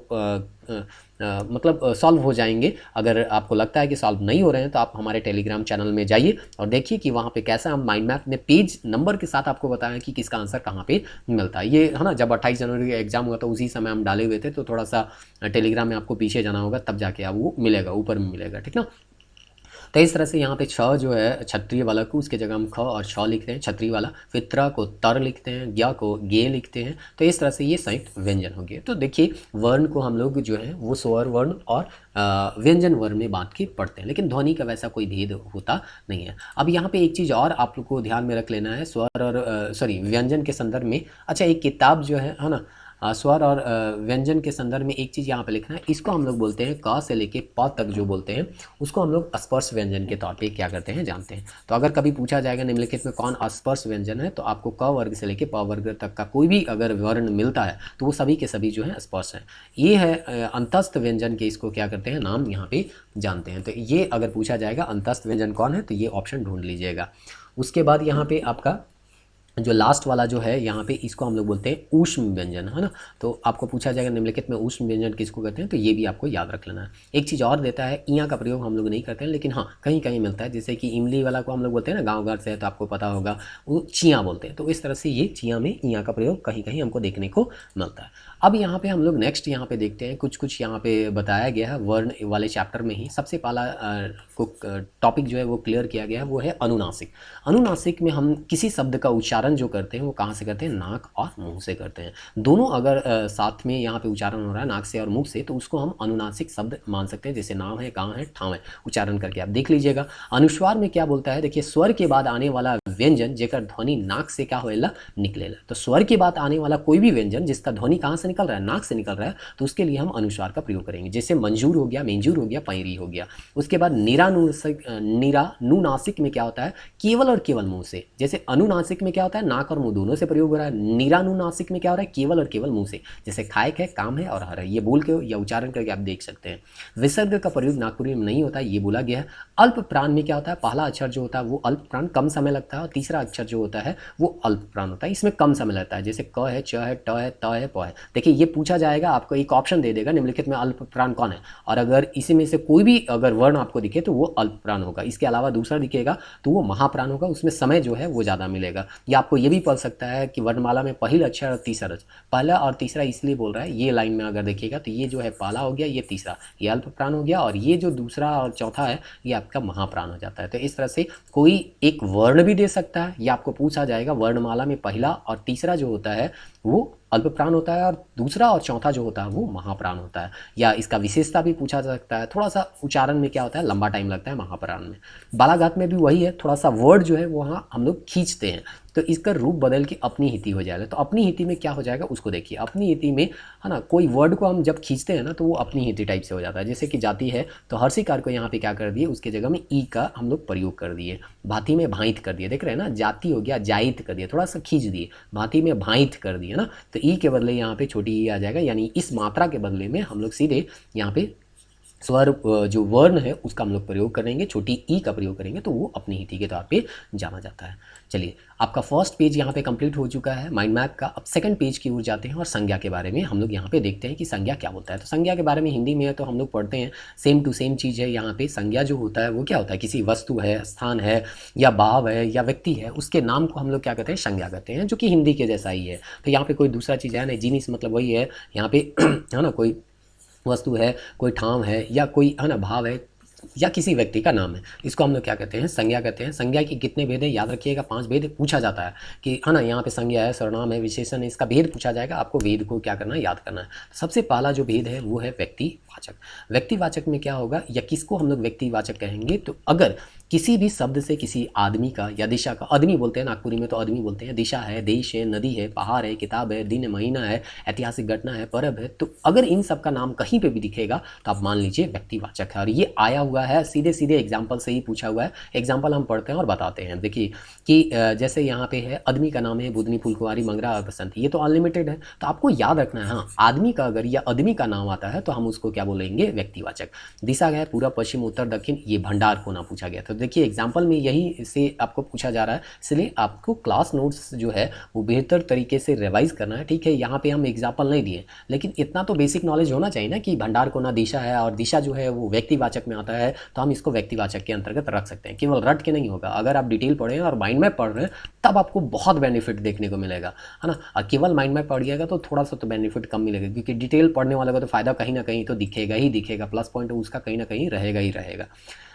मतलब सॉल्व हो जाएंगे। अगर आपको लगता है कि सॉल्व नहीं हो रहे हैं तो आप हमारे टेलीग्राम चैनल में जाइए और देखिए कि वहाँ पे कैसा हम माइंड मैप में पेज नंबर के साथ आपको बताएं कि किसका आंसर कहाँ पे मिलता है। ये है ना, जब 28 जनवरी का एग्जाम हुआ तो उसी समय हम डाले हुए थे, तो थोड़ा सा टेलीग्राम में आपको पीछे जाना होगा, तब जाके आप वो मिलेगा, ऊपर में मिलेगा, ठीक ना। तो इस तरह से यहाँ पे छ जो है क्षत्रिय वाला को, उसके जगह हम ख और छ लिखते हैं क्षत्रिय वाला, फिर त्र को तर लिखते हैं, ज्ञ को गे लिखते हैं। तो इस तरह से ये संयुक्त व्यंजन हो गए। तो देखिए वर्ण को हम लोग जो है वो स्वर वर्ण और व्यंजन वर्ण में बांट के पढ़ते हैं, लेकिन ध्वनि का वैसा कोई भेद होता नहीं है। अब यहाँ पे एक चीज़ और आप लोग को ध्यान में रख लेना है, स्वर और सॉरी व्यंजन के संदर्भ में। अच्छा, एक किताब जो है ना, स्वर और व्यंजन के संदर्भ में एक चीज़ यहाँ पे लिखना है, इसको हम लोग बोलते हैं क से लेके प तक जो बोलते हैं उसको हम लोग स्पर्श व्यंजन के तौर पे क्या करते हैं जानते हैं। तो अगर कभी पूछा जाएगा निम्नलिखित में कौन स्पर्श व्यंजन है, तो आपको क वर्ग से लेके प वर्ग तक का कोई भी अगर वर्ण मिलता है तो वो सभी के सभी जो है स्पर्श हैं। ये है अंतस्थ व्यंजन के, इसको क्या करते हैं नाम यहाँ पे जानते हैं। तो ये अगर पूछा जाएगा अंतस्थ व्यंजन कौन है तो ये ऑप्शन ढूंढ लीजिएगा। उसके बाद यहाँ पे आपका जो लास्ट वाला जो है यहाँ पे, इसको हम लोग बोलते हैं ऊष्म व्यंजन, है ना। तो आपको पूछा जाएगा निम्नलिखित में ऊष्म व्यंजन किसको कहते हैं, तो ये भी आपको याद रख लेना है। एक चीज़ और देता है, इया का प्रयोग हम लोग नहीं करते हैं, लेकिन हाँ कहीं कहीं मिलता है, जैसे कि इमली वाला को हम लोग बोलते हैं ना, गाँव घर से है तो आपको पता होगा वो चियाँ बोलते हैं। तो इस तरह से ये चियाँ में इया का प्रयोग कहीं कहीं हमको देखने को मिलता है। अब यहाँ पे हम लोग नेक्स्ट यहाँ पे देखते हैं, कुछ यहाँ पे बताया गया है वर्ण वाले चैप्टर में ही। सबसे पहला टॉपिक जो है वो क्लियर किया गया है, वो है अनुनासिक। अनुनासिक में हम किसी शब्द का उच्चारण जो करते हैं वो कहाँ से करते हैं, नाक और मुंह से करते हैं। दोनों अगर साथ में यहाँ पे उच्चारण हो रहा है नाक से और मुंह से, तो उसको हम अनुनासिक शब्द मान सकते हैं। जैसे नाम है, गाँव है, ठाव है, उच्चारण करके आप देख लीजिएगा। अनुस्वार में क्या बोलता है, देखिए स्वर के बाद आने वाला व्यंजन जेकर ध्वनि नाक से क्या होएला, निकलेला। तो स्वर के बाद आने वाला कोई भी व्यंजन जिसका ध्वनि कहाँ से निकल रहा है, नाक से निकल रहा है, तो उसके लिए हम अनुस्वार का प्रयोग करेंगे। जैसे मंजूर हो गया, मेंजूर हो गया, पैरी हो गया। उसके बाद निरानुनासिक में क्या होता है, केवल और केवल मुंह से। जैसे अनुनासिक में क्या होता है, नाक और मुंह दोनों से प्रयोग हो रहा है। निरानुनासिक में क्या हो रहा है, केवल और केवल मुंह से। जैसे खायक है, काम है और हर है, ये बोल के या उच्चारण करके आप देख सकते हैं। विसर्ग का प्रयोग नागपुरी में नहीं होता, ये बोला गया है। अल्प प्राण में क्या होता है, पहला अक्षर जो होता है वो अल्प प्राण, कम समय लगता है, और तीसरा अक्षर जो होता है वो अल्प प्राण होता है, इसमें कम समय लगता है। जैसे क है, च है, ट है, त है, प है। देखिए ये पूछा जाएगा, आपको एक ऑप्शन दे देगा निम्नलिखित में अल्प प्राण कौन है, और अगर इसी में से कोई भी अगर वर्ण आपको दिखे तो वो अल्प प्राण होगा। इसके अलावा दूसरा दिखेगा तो वो महाप्राण होगा, उसमें समय जो है वो ज़्यादा मिलेगा। या आपको ये भी पढ़ सकता है कि वर्णमाला में पहला अक्षर और तीसरा अक्षर, पहला और तीसरा इसलिए बोल रहा है, ये लाइन में अगर देखिएगा तो ये जो है पहला हो गया, ये तीसरा, ये अल्प प्राण हो गया, और ये जो दूसरा और चौथा है ये आपका महाप्राण हो जाता है। तो इस तरह से कोई एक वर्ण भी दे सकता है, या आपको पूछा जाएगा वर्णमाला में पहला और तीसरा जो होता है वो अल्प प्राण होता है, और दूसरा और चौथा जो होता है वो महाप्राण होता है। या इसका विशेषता भी पूछा जा सकता है, थोड़ा सा उच्चारण में क्या होता है, लंबा टाइम लगता है महाप्राण में। बालाघाट में भी वही है, थोड़ा सा वर्ड जो है वो वहाँ हम लोग खींचते हैं, तो इसका रूप बदल के अपनी हिति हो जाएगा। तो अपनी हिति में क्या हो जाएगा उसको देखिए। अपनी हिति में है ना, कोई वर्ड को हम जब खींचते हैं ना तो वो अपनी हिति टाइप से हो जाता है। जैसे कि जाति है तो हर्षिकार को यहाँ पे क्या कर दिए, उसके जगह में ई का हम लोग प्रयोग कर दिए। भांति में भाइंत कर दिए, देख रहे हैं ना, जाति हो गया जाइत कर दिया, थोड़ा सा खींच दिए, भांति में भाइंत कर दिए ना, तो ई के बदले यहाँ पे छोटी ई आ जाएगा। यानी इस मात्रा के बदले में हम लोग सीधे यहाँ पे स्वर जो वर्ण है उसका हम लोग प्रयोग करेंगे, छोटी ई का प्रयोग करेंगे, तो वो अपनी हिति के तौर पे जाना जाता है। चलिए, आपका फर्स्ट पेज यहाँ पे कंप्लीट हो चुका है माइंड मैप का। अब सेकंड पेज की ओर जाते हैं और संज्ञा के बारे में हम लोग यहाँ पे देखते हैं कि संज्ञा क्या होता है। तो संज्ञा के बारे में हिंदी में है तो हम लोग पढ़ते हैं, सेम टू सेम चीज़ है। यहाँ पे संज्ञा जो होता है वो क्या होता है, किसी वस्तु है, स्थान है, या भाव है, या व्यक्ति है, उसके नाम को हम लोग क्या कहते हैं, संज्ञा कहते हैं, जो कि हिंदी के जैसा ही है। तो यहाँ पे कोई दूसरा चीज़ है नहीं, जीनिस मतलब वही है यहाँ पे है ना, कोई वस्तु है, कोई ठाम है, या कोई है ना भाव है, या किसी व्यक्ति का नाम है, इसको हम लोग क्या कहते हैं, संज्ञा कहते हैं। संज्ञा के कितने भेद है याद रखिएगा, 5 भेद पूछा जाता है कि है ना, यहाँ पे संज्ञा है, सर्वनाम है, विशेषण है, इसका भेद पूछा जाएगा, आपको भेद को क्या करना है, याद करना है। सबसे पहला जो भेद है वो है व्यक्तिवाचक। व्यक्तिवाचक में क्या होगा, या किसको हम लोग व्यक्तिवाचक कहेंगे, तो अगर किसी भी शब्द से किसी आदमी का या दिशा का, आदमी बोलते हैं नागपुरी में तो आदमी बोलते हैं, दिशा है, देश है, नदी है, पहाड़ है, किताब है, दिन महीना है, ऐतिहासिक घटना है, पर्व है, तो अगर इन सब का नाम कहीं पे भी दिखेगा तो आप मान लीजिए व्यक्तिवाचक है। और ये आया हुआ है सीधे सीधे एग्जाम्पल से ही पूछा हुआ है। एग्जाम्पल हम पढ़ते हैं और बताते हैं। देखिए कि जैसे यहाँ पे है, आदमी का नाम है बुधनी, फुलकुमारी, मंगरा और बसंत, ये तो अनलिमिटेड है, तो आपको याद रखना है। हाँ, आदमी का अगर या आदमी का नाम आता है तो हम उसको क्या बोलेंगे, व्यक्तिवाचक। दिशा है पूरा, पश्चिम, उत्तर, दक्षिण, ये भंडार कोना पूछा गया था, देखिए एग्जाम्पल में यही से आपको पूछा जा रहा है, इसलिए आपको क्लास नोट्स जो है वो बेहतर तरीके से रिवाइज करना है। ठीक है, यहाँ पे हम एग्जाम्पल नहीं दिए, लेकिन इतना तो बेसिक नॉलेज होना चाहिए ना कि भंडार कोना दिशा है और दिशा जो है वो व्यक्तिवाचक में आता है, तो हम इसको व्यक्तिवाचक के अंतर्गत रख सकते हैं। केवल रट के नहीं होगा, अगर आप डिटेल पढ़ें और माइंड मैप पढ़ रहे हैं तब आपको बहुत बेनिफिट देखने को मिलेगा, है ना। और केवल माइंड मैप पढ़िएगा तो थोड़ा सा तो बेनिफिट कम मिलेगा, क्योंकि डिटेल पढ़ने वाले को तो फायदा कहीं ना कहीं तो दिखेगा ही दिखेगा, प्लस पॉइंट उसका कहीं ना कहीं रहेगा ही रहेगा।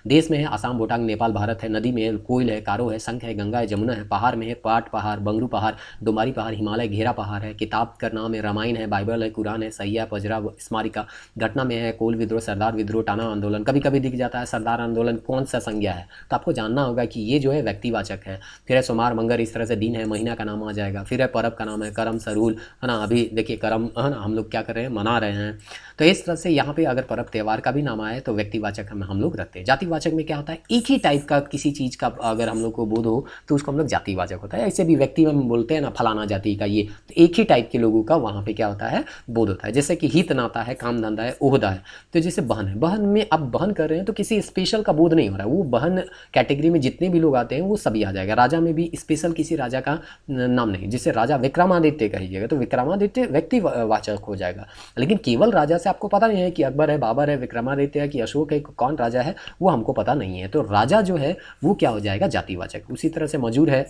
देश में है आसाम, भूटान, नेपाल, भारत है। नदी में है कोयल है, कारो है, शंख है, गंगा है, जमुना है। पहाड़ में है पाट पहाड़, बंगरू पहाड़, डुमारी पहाड़, हिमालय, घेरा पहाड़ है। किताब का नाम है रामायण है, बाइबल है, कुरान है, सैया, पजरा, स्मारिका। घटना में है कोल विद्रोह, सरदार विद्रोह, टाना आंदोलन। कभी कभी दिख जाता है सरदार आंदोलन कौन सा संज्ञा है, तो आपको जानना होगा कि ये जो है व्यक्तिवाचक है। फिर है सोमवार, मंगर, इस तरह से दिन है, महीना का नाम आ जाएगा। फिर है पर्व का नाम है करम, सरूल, है ना। अभी देखिए करम, है ना, हम लोग क्या कर रहे हैं, मना रहे हैं। तो इस तरह से यहाँ पे अगर पर्व त्यौहार का भी नाम आए तो व्यक्तिवाचक हम लोग रखते हैं। जातिवाचक में क्या होता है, एक ही टाइप का किसी चीज़ का अगर हम लोग को बोध हो तो उसको हम लोग जातिवाचक होता है। ऐसे भी व्यक्ति में हम बोलते हैं ना फलाना जाति का, ये तो एक ही टाइप के लोगों का वहाँ पे क्या होता है, बोध होता है। जैसे कि हित नाता है, काम धंधा है, ओहदा है। तो जैसे बहन है, बहन में आप बहन कर रहे हैं तो किसी स्पेशल का बोध नहीं हो रहा है, वो बहन कैटेगरी में जितने भी लोग आते हैं वो सभी आ जाएगा। राजा में भी स्पेशल किसी राजा का नाम नहीं, जैसे राजा विक्रमादित्य कहिएगा तो विक्रमादित्य व्यक्तिवाचक हो जाएगा। लेकिन केवल राजा से आपको पता नहीं है कि अकबर है, बाबर है, विक्रमादित्य है कि अशोक है, कौन राजा है, वो हमको पता नहीं है। तो राजा जो है वो क्या हो जाएगा, जातिवाचक। उसी तरह से मजूर है,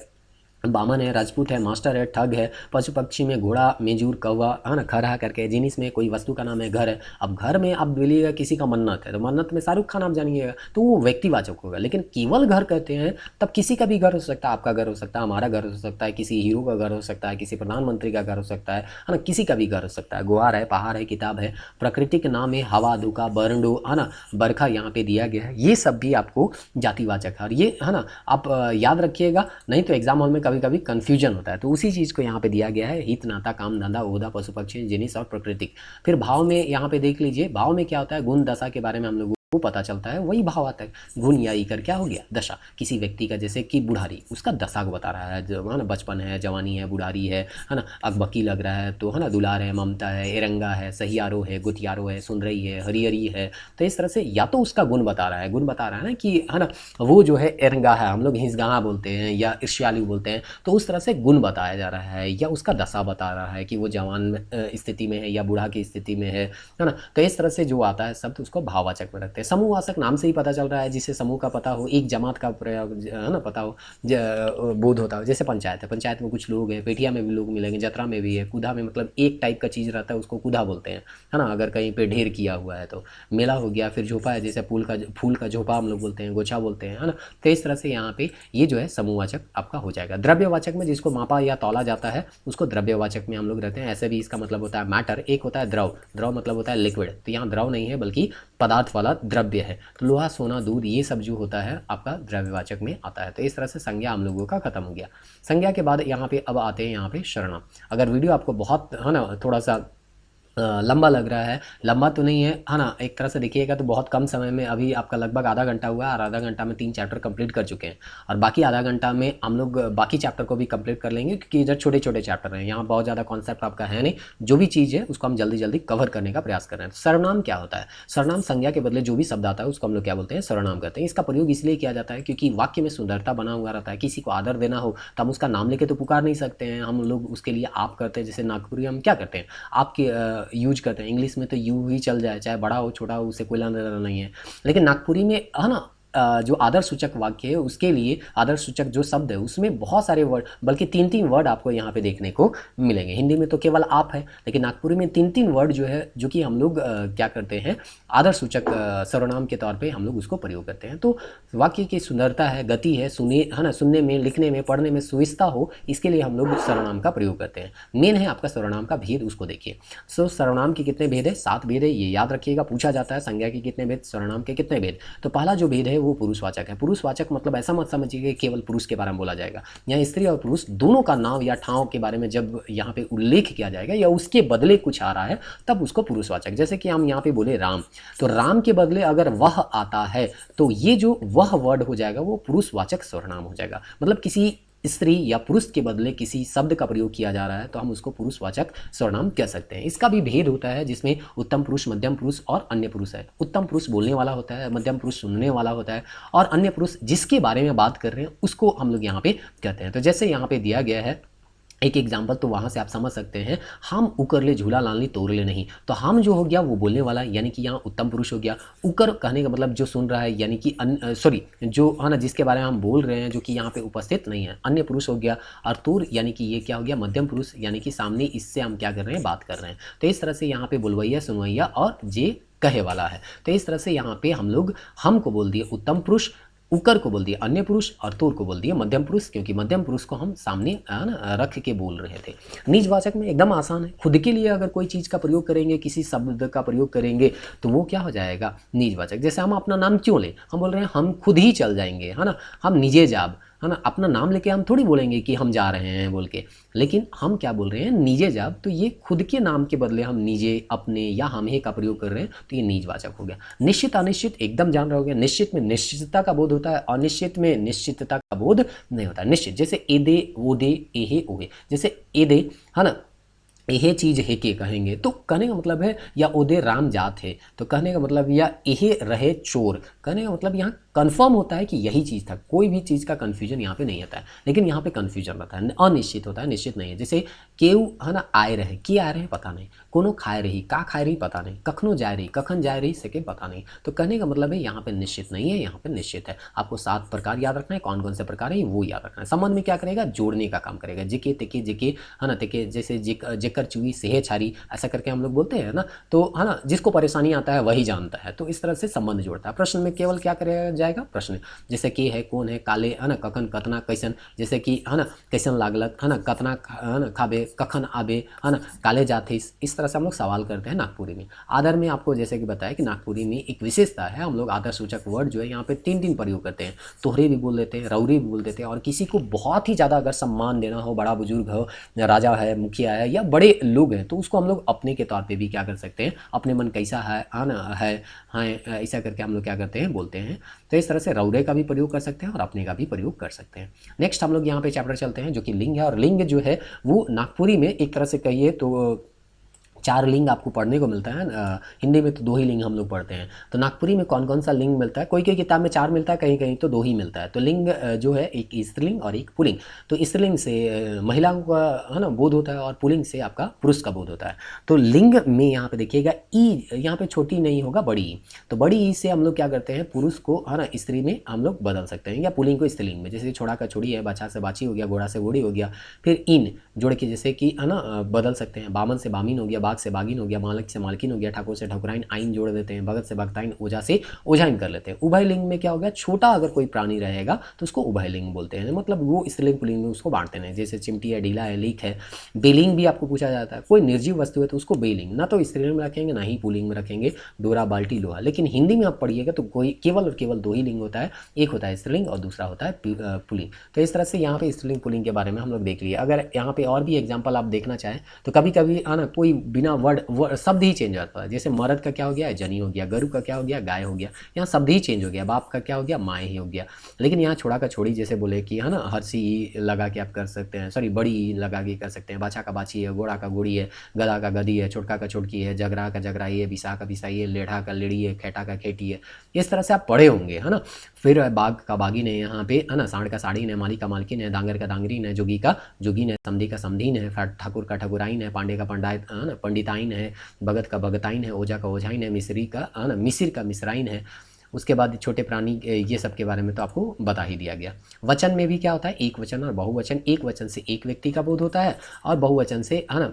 बामन है, राजपूत है, मास्टर है, ठग है। पशु पक्षी में घोड़ा, मेजूर, कौवा, है ना, खरहा करके। जिनिस में कोई वस्तु का नाम है, घर है। अब घर में आप बोलिएगा किसी का मन्नत है तो मन्नत में शाहरुख खान आप जानिएगा तो वो व्यक्तिवाचक होगा। लेकिन केवल घर कहते हैं तब किसी का भी घर हो सकता है, आपका घर हो सकता है, हमारा घर हो सकता है, किसी हीरो का घर हो सकता है, किसी प्रधानमंत्री का घर हो सकता है ना, किसी का भी घर हो सकता है। गुहार है, पहाड़ है, किताब है। प्रकृति के नाम है हवा, धूका, बरंडो, है ना, बरखा यहाँ पे दिया गया है। ये सब भी आपको जातिवाचक है और ये, है ना, आप याद रखिएगा, नहीं तो एग्जाम हॉल में कभी कभी कन्फ्यूजन होता है। तो उसी चीज़ को यहाँ पे दिया गया है, हित नाता, काम धंधा, ओहदा, पशु पक्षी, जिनिस और प्राकृतिक। फिर भाव में यहाँ पे देख लीजिए, भाव में क्या होता है, गुण दशा के बारे में हम लोग को पता चलता है, वही भाव आता है। गुण या इकर क्या हो गया, दशा। किसी व्यक्ति का जैसे कि बुढ़ारी, उसका दशा को बता रहा है, जो है ना, बचपन है, जवानी है, बुढ़ारी है ना, अकबकी लग रहा है तो, है ना, दुलार है, ममता है, एरंगा है, सहियारो है, गुतियारो है, सुंदरई है, हरिहरी है। तो इस तरह से या तो उसका गुण बता रहा है, गुण बता रहा है ना कि, है ना, वो जो है एरंगा है, हम लोग हिंसगाह बोलते हैं या ईर्ष्यालु बोलते हैं, तो उस तरह से गुण बताया जा रहा है। या उसका दशा बता रहा है कि वो जवान स्थिति में है या बूढ़ा की स्थिति में है ना। तो इस तरह से जो आता है शब्द उसको भाववाचक में रखते हैं। समूहवाचक नाम से ही पता चल रहा है, जिसे समूह का पता हो, एक जमात का प्रयोग, है ना, पता हो, बोध होता हो। जैसे पंचायत है, पंचायत में कुछ लोग हैं, पेठिया में भी लोग मिलेंगे, जतरा में भी है, कुधा में मतलब एक टाइप का चीज़ रहता है उसको कुधा बोलते हैं, है ना, अगर कहीं पे ढेर किया हुआ है तो। मेला हो गया, फिर झोपा है, जैसे फूल का झोपा हम लोग बोलते हैं, गोछा बोलते हैं, है ना। तो इस तरह से यहाँ पे ये जो है समूहवाचक आपका हो जाएगा। द्रव्यवाचक में जिसको मापा या तौला जाता है उसको द्रव्यवाचक में हम लोग रहते हैं। ऐसे भी इसका मतलब होता है मैटर, एक होता है द्रव, द्रव मतलब होता है लिक्विड, तो यहाँ द्रव नहीं है बल्कि पदार्थ वाला द्रव्य है। तो लोहा, सोना, दूध, ये सब जो होता है आपका द्रव्यवाचक में आता है। तो इस तरह से संज्ञा हम लोगों का खत्म हो गया। संज्ञा के बाद यहाँ पे अब आते हैं यहाँ पे सर्वनाम। अगर वीडियो आपको बहुत, है ना, थोड़ा सा लंबा लग रहा है, लंबा तो नहीं है ना, एक तरह से देखिएगा तो बहुत कम समय में, अभी आपका लगभग आधा घंटा हुआ है और आधा घंटा में 3 चैप्टर कंप्लीट कर चुके हैं और बाकी आधा घंटा में हम लोग बाकी चैप्टर को भी कंप्लीट कर लेंगे, क्योंकि इधर छोटे छोटे चैप्टर हैं, यहाँ बहुत ज़्यादा कॉन्सेप्ट आपका है नहीं। जो भी चीज़ है उसको हम जल्दी जल्दी कवर करने का प्रयास कर रहे हैं। तो सर्वनाम क्या होता है, सर्वनाम संज्ञा के बदले जो भी शब्द आता है उसको हम लोग क्या बोलते हैं, सर्वनाम करते हैं। इसका प्रयोग इसलिए किया जाता है क्योंकि वाक्य में सुंदरता बना हुआ रहता है। किसी को आदर देना हो तो हम उसका नाम लेके तो पुकार नहीं सकते हैं, हम लोग उसके लिए आप करते हैं। जैसे नागपुरी हम क्या करते हैं, आपके यूज करते हैं। इंग्लिश में तो यू ही चल जाए, चाहे बड़ा हो छोटा हो, उससे कोई लेना देना नहीं है। लेकिन नागपुरी में, है ना, जो आदर्श सूचक वाक्य है उसके लिए आदर्श सूचक जो शब्द है उसमें बहुत सारे वर्ड, बल्कि 3-3 वर्ड आपको यहाँ पे देखने को मिलेंगे। हिंदी में तो केवल आप है, लेकिन नागपुरी में 3-3 वर्ड जो है, जो कि हम लोग क्या करते हैं, आदर्श सूचक सर्वनाम के तौर पे हम लोग उसको प्रयोग करते हैं। तो वाक्य की सुंदरता है, गति है, सुने, है ना, सुनने में, लिखने में, पढ़ने में सुविधा हो, इसके लिए हम लोग सर्वनाम का प्रयोग करते हैं। मेन है आपका सर्वनाम का भेद, उसको देखिए। सो सर्वनाम के कितने भेद है, 7 भेद है, ये याद रखिएगा, पूछा जाता है। संज्ञा के कितने भेद, सर्वनाम के कितने भेद। तो पहला जो भेद है वो पुरुषवाचक है। पुरुषवाचक मतलब ऐसा मत समझिए कि केवल पुरुष के बारे में बोला जाएगा। यहाँ स्त्री और पुरुष दोनों का नाम या ठाव के बारे में जब यहाँ पे उल्लेख किया जाएगा या उसके बदले कुछ आ रहा है तब उसको पुरुषवाचक। जैसे कि हम यहाँ पे बोले राम, तो राम के बदले अगर वह आता है तो ये जो वह वर्ड हो जाएगा वो पुरुषवाचक सर्वनाम हो जाएगा। मतलब किसी स्त्री या पुरुष के बदले किसी शब्द का प्रयोग किया जा रहा है तो हम उसको पुरुषवाचक सर्वनाम कह सकते हैं। इसका भी भेद होता है जिसमें उत्तम पुरुष, मध्यम पुरुष और अन्य पुरुष है। उत्तम पुरुष बोलने वाला होता है, मध्यम पुरुष सुनने वाला होता है और अन्य पुरुष जिसके बारे में बात कर रहे हैं उसको हम लोग यहाँ पे कहते हैं। तो जैसे यहाँ पे दिया गया है एक एग्जाम्पल, तो वहाँ से आप समझ सकते हैं, हम उकर ले झूला लानली तोड़ ले नहीं। तो हम जो हो गया वो बोलने वाला, यानी कि यहाँ उत्तम पुरुष हो गया। उकर कहने का मतलब जो सुन रहा है, यानी कि सॉरी जो है ना जिसके बारे में हम बोल रहे हैं, जो कि यहाँ पे उपस्थित नहीं है, अन्य पुरुष हो गया। और तोर यानी कि ये क्या हो गया, मध्यम पुरुष, यानी कि सामने इससे हम क्या कर रहे हैं, बात कर रहे हैं। तो इस तरह से यहाँ पे बुलवैया, सुनवैया और जे कहे वाला है। तो इस तरह से यहाँ पे हम लोग हम को बोल दिए उत्तम पुरुष, उकर को बोल दिया अन्य पुरुष और तोर को बोल दिया मध्यम पुरुष, क्योंकि मध्यम पुरुष को हम सामने रख के बोल रहे थे। निजवाचक में एकदम आसान है, खुद के लिए अगर कोई चीज़ का प्रयोग करेंगे, किसी शब्द का प्रयोग करेंगे तो वो क्या हो जाएगा, निजवाचक। जैसे हम अपना नाम क्यों लें, हम बोल रहे हैं हम खुद ही चल जाएंगे, है ना, हम निजे जाब, है ना, अपना नाम लेके हम थोड़ी बोलेंगे कि हम जा रहे हैं बोल के, लेकिन हम क्या बोल रहे हैं, निजे जाब। तो ये खुद के नाम के बदले हम निजे, अपने या हमें का प्रयोग कर रहे हैं, तो ये निजवाचक हो गया। निश्चित अनिश्चित एकदम जान रहे हो गया। निश्चित में निश्चितता का बोध होता है, अनिश्चित में निश्चितता का बोध नहीं होता। निश्चित जैसे एदे, ओदे, एहे, ओहे, जैसे एदे, है ना, यह चीज़ है के कहेंगे तो कहने का मतलब है, या ओदे राम जात है तो कहने का मतलब, या यह रहे चोर, कहने का मतलब यहाँ कंफर्म होता है कि यही चीज़ था। कोई भी चीज़ का कन्फ्यूजन यहाँ पे नहीं होता है, लेकिन यहाँ पे कन्फ्यूजन रहता है, अनिश्चित होता है, निश्चित नहीं है। जैसे केऊ, है ना, आए रहे, के आए रहे पता नहीं, कोनो खाए रही, का खाए रही पता नहीं, कखनो जाए रही, कखन जाए रही सके पता नहीं। तो कहने का मतलब है यहाँ पे निश्चित नहीं है, यहाँ पे निश्चित है। आपको 7 प्रकार याद रखना है, कौन कौन से प्रकार है वो याद रखना है। संबंध में क्या करेगा, जोड़ने का काम करेगा। जिके तिके जिके, है ना, तिके, जैसे जेकर चुई सेहे छारी, ऐसा करके हम लोग बोलते हैं ना, तो है ना, जिसको परेशानी आता है वही जानता है। तो इस तरह से संबंध जोड़ता है। प्रश्न में केवल क्या करेगा जाएगा, प्रश्न, जैसे के है, कौन है, काले, है ना, कखन, कतना, कैसन, जैसे कि है ना, कैसन लागलक, है ना, कतना, है ना, खाबे, कखन आबे, है ना, काले जाते। इस तरह से हम लोग सवाल करते हैं नागपुरी में। आदर में आपको जैसे कि बताया कि नागपुरी में एक विशेषता है, हम लोग आदर सूचक वर्ड जो है यहाँ पे 3 प्रयोग करते हैं। तोहरे भी बोल देते हैं, रौरी भी बोल देते हैं, और किसी को बहुत ही ज़्यादा अगर सम्मान देना हो, बड़ा बुजुर्ग हो, राजा है, मुखिया है, या बड़े लोग हैं, तो उसको हम लोग अपने के तौर पे भी क्या कर सकते हैं, अपने मन कैसा है, आना है, हाँ, ऐसा करके हम लोग क्या करते हैं, बोलते हैं। तो इस तरह से रौरे का भी प्रयोग कर सकते हैं और अपने का भी प्रयोग कर सकते हैं। नेक्स्ट हम लोग यहाँ पे चैप्टर चलते हैं जो कि लिंग है, और लिंग जो है वो नागपुरी में एक तरह से कहिए तो 4 लिंग आपको पढ़ने को मिलता है। हिंदी में तो 2 ही लिंग हम लोग पढ़ते हैं। तो नागपुरी में कौन कौन सा लिंग मिलता है, कोई कोई किताब में 4 मिलता है, कहीं कहीं तो 2 ही मिलता है। तो लिंग जो है एक स्त्रीलिंग और एक पुल्लिंग। तो स्त्रीलिंग से महिलाओं का, है ना, बोध होता है, और पुल्लिंग से आपका पुरुष का बोध होता है। तो लिंग में यहाँ पे देखिएगा ई, यहाँ पे छोटी नहीं होगा, बड़ी ई। तो बड़ी ई से हम लोग क्या करते हैं, पुरुष को, है ना, स्त्री में हम लोग बदल सकते हैं, या पुल्लिंग को स्त्रीलिंग में। जैसे छोड़ा का छोड़ी है, बाछा से बाछी हो गया, घोड़ा से घोड़ी हो गया। फिर इन जोड़ के जैसे कि, है ना, बदल सकते हैं। बामन से बामीन हो गया, बाघ से बागिन हो गया, मालिक से मालकिन हो गया, ठाकुर से ठकुराइन, आइन जोड़ देते हैं, भगत से भगताइन, ओझा से ओझाइन कर लेते हैं। उभय लिंग में क्या हो गया, छोटा अगर कोई प्राणी रहेगा तो उसको उभय लिंग बोलते हैं, मतलब वो स्त्रीलिंग पुल्लिंग में उसको बांटते हैं। जैसे चिमटी है, ढीला है, लीक है। बेलिंग भी आपको पूछा जाता है, कोई निर्जीव वस्तु है तो उसको बेलिंग, ना तो स्त्रीलिंग में रखेंगे ना ही पुल्लिंग में रखेंगे, डोरा, बाल्टी, लोहा। लेकिन हिंदी में आप पढ़िएगा तो कोई केवल और केवल 2 ही लिंग होता है, एक होता है स्त्रीलिंग और दूसरा होता है पुल्लिंग। तो इस तरह से यहाँ पे स्त्रीलिंग पुल्लिंग के बारे में हम लोग देख लिए। अगर यहाँ पे और भी एग्जाम्पल आप देखना चाहें तो कभी कभी, है ना, कोई बिना वर्ड शब्द ही चेंज होता है। जैसे मर्द का क्या हो गया, जनी हो गया, गरु का क्या हो गया, गाय हो गया, यहाँ शब्द ही चेंज हो गया। बाप का क्या हो गया, माए ही हो गया। लेकिन यहाँ छोड़ा का छोड़ी जैसे बोले कि, है ना, हर्षी लगा के आप कर सकते हैं, सॉरी बड़ी लगा के कर सकते हैं। बाछा का बाछी है, घोड़ा का घोड़ी है, गधा का गधी है, छोटका का छोटकी है, जगरा का जगराई है, बिसा का बिसाई है, लेढ़ा का लेढ़ी है, खेटा का खेटी है। इस तरह से आप पढ़े होंगे, है ना। फिर बाघ का बागिन है यहाँ पे, है ना, सांड का साड़ीन है, माली का मालकिन है, डांगर का डांगरीन है, जोगी का जोगीन है, समधी का समधीन है, ठाकुर का ठकुराइन है, पांडे का पंडायत, है ना, पंडिताइन है, भगत का भगताइन है, ओझा का ओझाइन है, मिस्री का, है ना, मिसिर का मिसराइन है। उसके बाद छोटे प्राणी, ये सब के बारे में तो आपको बता ही दिया गया। वचन में भी क्या होता है, एक वचन और बहुवचन। एक वचन से एक व्यक्ति का बोध होता है, और बहुवचन से, है ना,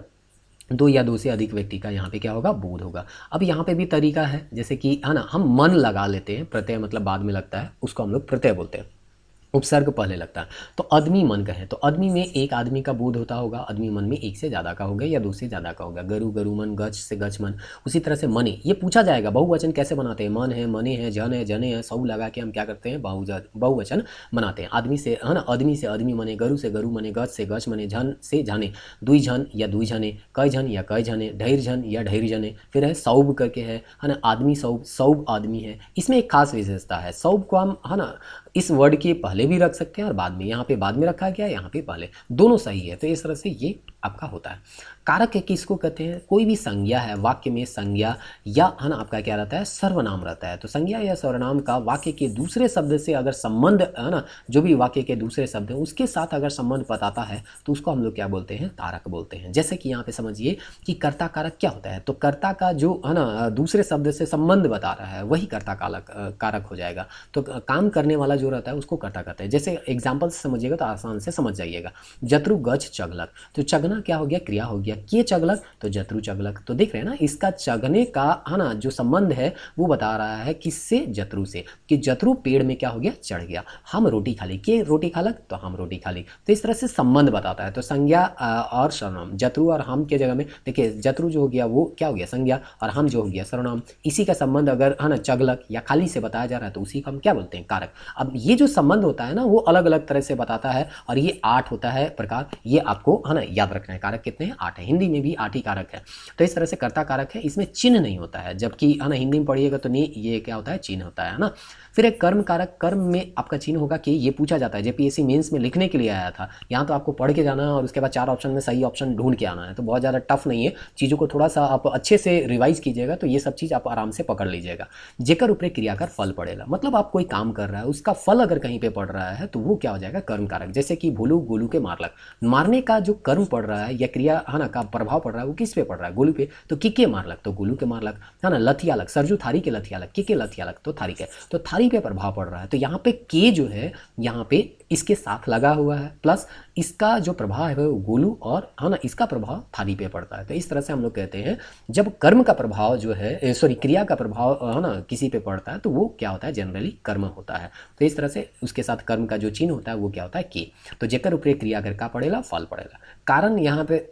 2 या 2 से अधिक व्यक्ति का यहाँ पे क्या होगा, बोध होगा। अब यहाँ पे भी तरीका है, जैसे कि, है ना, हम मन लगा लेते हैं, प्रत्यय मतलब बाद में लगता है, उसको हम लोग प्रत्यय बोलते हैं, उपसर्ग पहले लगता है। तो आदमी मन का है, तो आदमी में एक आदमी का बोध होता होगा, आदमी मन में एक से ज़्यादा का होगा या 2 से ज़्यादा का होगा। गरु गरु मन, गज से गज मन। उसी तरह से मने, ये पूछा जाएगा बहुवचन कैसे बनाते हैं, मन है, मने है, जन है, जने है, सौ लगा के हम क्या करते हैं, बहुवचन बनाते हैं। आदमी से, है ना, आदमी से आदमी मने, गरु से गरु मने, गज से गज मने, झन से जाने, दुई झन या दुई झने, कई झन या कई झने, ढेर झन या ढेर झने। फिर है सौब करके है ना, आदमी सौब, सौब आदमी है। इसमें एक खास विशेषता है, सौब को हम, है ना, इस वर्ड के पहले भी रख सकते हैं और बाद में, यहाँ पे बाद में रखा गया है, यहाँ पे पहले, दोनों सही है। तो इस तरह से ये आपका होता है। कारक है किसको कहते हैं? कोई भी संज्ञा है, वाक्य में संज्ञा या है ना आपका क्या रहता है, सर्वनाम रहता है। तो संज्ञा या सर्वनाम का वाक्य के दूसरे शब्द से अगर संबंध है ना, जो भी वाक्य के दूसरे शब्द है उसके साथ अगर संबंध बताता है तो उसको हम लोग क्या बोलते हैं, कारक बोलते हैं। जैसे कि यहाँ पे समझिए कि कर्ता कारक क्या होता है, तो कर्ता का जो है ना दूसरे शब्द से संबंध बता रहा है वही कर्ता कारक हो जाएगा। तो काम करने वाला जो रहता है उसको कर्ता कहते हैं। जैसे एग्जाम्पल से समझिएगा तो आसान से समझ जाइएगा। जत्रु गज चगलक, तो चगना क्या हो गया, क्रिया हो गया। के चगलक, तो जत्रु चगलक। तो देख रहे हैं ना, इसका चगने का है ना जो संबंध है वो बता रहा है किससे, जत्रु से, कि जत्रु पेड़ में क्या हो गया, चढ़ गया। हम रोटी खा ली, के रोटी खालक, तो हम रोटी खा ली। तो इस तरह से संबंध बताता है। तो संज्ञा और सर्वनाम, जत्रु और हम के जगह में देखिए, जत्रु जो हो गया वो क्या हो गया, संज्ञा, और हम जो हो गया सर्वनाम। इसी का संबंध अगर है ना चगलक या खाली से बताया जा रहा है तो उसी को हम क्या बोलते हैं, कारक। अब ये जो संबंध होता है ना वो अलग अलग तरह से बताता है और ये 8 होता है प्रकार, ये आपको है ना याद रखना है। कारक कितने हैं, 8 है। हिंदी में भी 8 ही कारक है। तो इस तरह से कर्ता कारक है, इसमें चिन्ह नहीं होता है, जबकि है ना हिंदी में पढ़िएगा तो नहीं, ये क्या होता है, चिन्ह होता है ना। फिर एक कर्म कारक, कर्म में आपका चिन्ह होगा कि ये पूछा जाता है, जेपीएससी मेंस में लिखने के लिए आया था। यहाँ तो आपको पढ़ के जाना है और उसके बाद 4 ऑप्शन में सही ऑप्शन ढूंढ के आना है, तो बहुत ज़्यादा टफ नहीं है। चीज़ों को थोड़ा सा आप अच्छे से रिवाइज कीजिएगा तो ये सब चीज़ आप आराम से पकड़ लीजिएगा। जेकर ऊपर क्रिया कर फल पड़ेगा, मतलब आप कोई काम कर रहा है उसका फल अगर कहीं पे पड़ रहा है तो वो क्या हो जाएगा, कर्म कारक। जैसे कि भोलू गोलू के मारलक, मारने का जो कर्म पड़ रहा है या क्रिया है ना का प्रभाव पड़ रहा है वो किस पे पड़ रहा है, गोलू पे, तो के मारलक, तो गोलू के मारलक, है ना। लथियालक, सरजू थारी के लथियालक, के लथियालक, तो थारी के, तो थारी पे प्रभाव पड़ रहा है। तो यहाँ पे के जो है यहाँ पे इसके साथ लगा हुआ है, प्लस इसका जो प्रभाव है वो गोलू और है ना इसका प्रभाव थारी पे पड़ता है। तो इस तरह से हम लोग कहते हैं जब कर्म का प्रभाव जो है सॉरी क्रिया का प्रभाव है ना किसी पे पड़ता है तो वो क्या होता है, जनरली कर्म होता है। तो इस तरह से उसके साथ कर्म का जो चिन्ह होता है वो क्या होता है, के। तो जेकर ऊपर क्रिया अगर का पड़ेगा फल पड़ेगा। कारण यहाँ पे